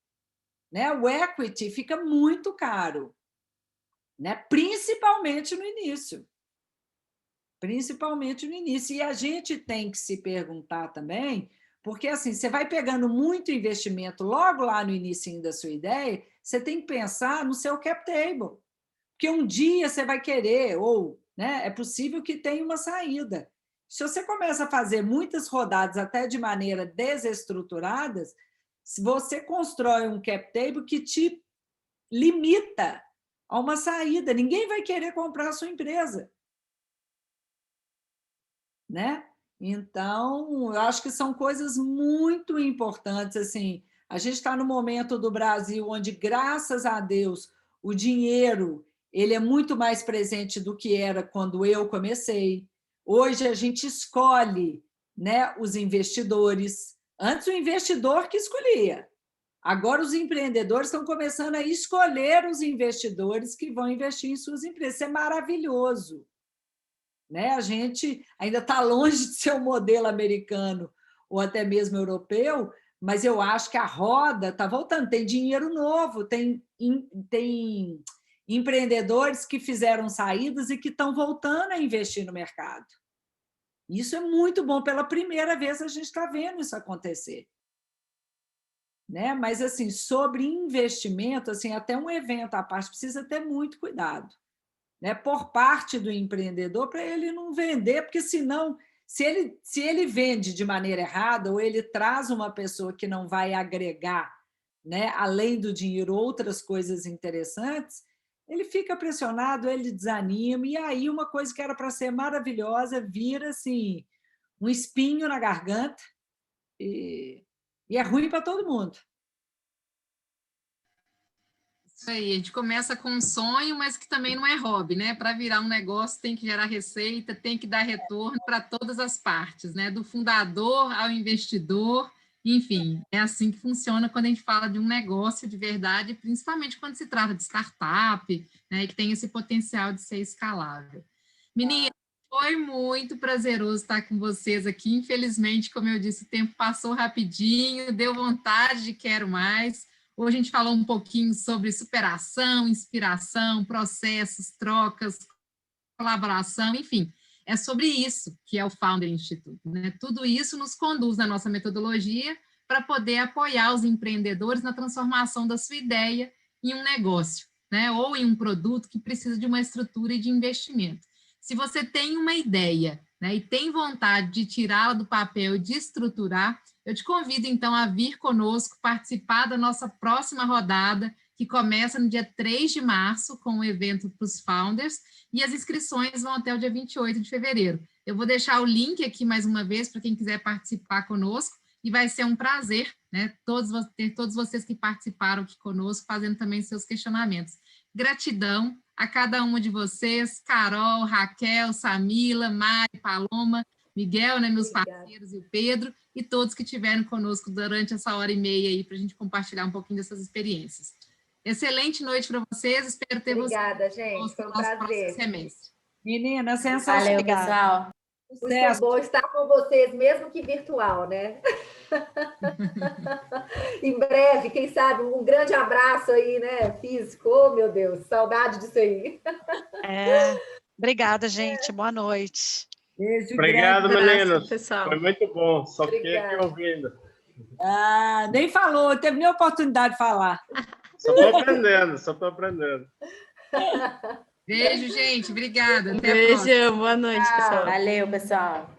Né? O equity fica muito caro, né? Principalmente no início. Principalmente no início. E a gente tem que se perguntar também, porque assim, você vai pegando muito investimento logo lá no início da sua ideia, você tem que pensar no seu cap table. Porque um dia você vai querer, ou, né, é possível que tenha uma saída. Se você começa a fazer muitas rodadas até de maneira desestruturadas, você constrói um cap table que te limita a uma saída. Ninguém vai querer comprar a sua empresa. Né? Então, eu acho que são coisas muito importantes. Assim, a gente está no momento do Brasil onde, graças a Deus, o dinheiro ele é muito mais presente do que era quando eu comecei. Hoje a gente escolhe, né, os investidores. Antes o investidor que escolhia. Agora os empreendedores estão começando a escolher os investidores que vão investir em suas empresas. Isso é maravilhoso. né? A gente ainda está longe de ser um modelo americano ou até mesmo europeu, mas eu acho que a roda está voltando. Tem dinheiro novo, tem empreendedores que fizeram saídas e que estão voltando a investir no mercado. Isso é muito bom. Pela primeira vez a gente está vendo isso acontecer. Né? Mas, assim, sobre investimento, assim, até um evento à parte precisa ter muito cuidado, né? Por parte do empreendedor, para ele não vender, porque senão, se ele vende de maneira errada ou ele traz uma pessoa que não vai agregar, né, além do dinheiro, outras coisas interessantes, ele fica pressionado, ele desanima, e aí uma coisa que era para ser maravilhosa vira assim, um espinho na garganta e é ruim para todo mundo. Isso aí, a gente começa com um sonho, mas que também não é hobby, né? Para virar um negócio tem que gerar receita, tem que dar retorno para todas as partes, né? Do fundador ao investidor, enfim, é assim que funciona quando a gente fala de um negócio de verdade, principalmente quando se trata de startup, né? Que tem esse potencial de ser escalável. Meninas, foi muito prazeroso estar com vocês aqui. Infelizmente, como eu disse, o tempo passou rapidinho, deu vontade de quero mais. Hoje a gente falou um pouquinho sobre superação, inspiração, processos, trocas, colaboração, enfim, é sobre isso que é o Founder Institute, né? Tudo isso nos conduz na nossa metodologia para poder apoiar os empreendedores na transformação da sua ideia em um negócio, né? Ou em um produto que precisa de uma estrutura e de investimento. Se você tem uma ideia, né, e tem vontade de tirá-la do papel e de estruturar, eu te convido, então, a vir conosco, participar da nossa próxima rodada, que começa no dia 3 de março, com o evento para os founders, e as inscrições vão até o dia 28 de fevereiro. Eu vou deixar o link aqui, mais uma vez, para quem quiser participar conosco, e vai ser um prazer, né, ter todos vocês que participaram aqui conosco, fazendo também seus questionamentos. Gratidão a cada uma de vocês, Carol, Raquel, Samila, Mari, Paloma, Miguel, né, meus parceiros, e o Pedro, e todos que estiveram conosco durante essa hora e meia aí, para a gente compartilhar um pouquinho dessas experiências. Excelente noite para vocês, espero ter vocês. Obrigada, gente, foi um prazer. Semestre. Menina, sensacional. Valeu, pessoal. Muito bom estar com vocês, mesmo que virtual, né? Em breve, quem sabe, um grande abraço aí, né? Físico, oh, meu Deus, saudade disso aí. Obrigada, gente, boa noite. Beijo. Obrigado, meninos. Pessoal. Foi muito bom, só fiquei aqui ouvindo. Nem falou, teve nem oportunidade de falar. Só estou aprendendo. Beijo, gente. Obrigada. Beijo, boa noite, pessoal. Valeu, pessoal.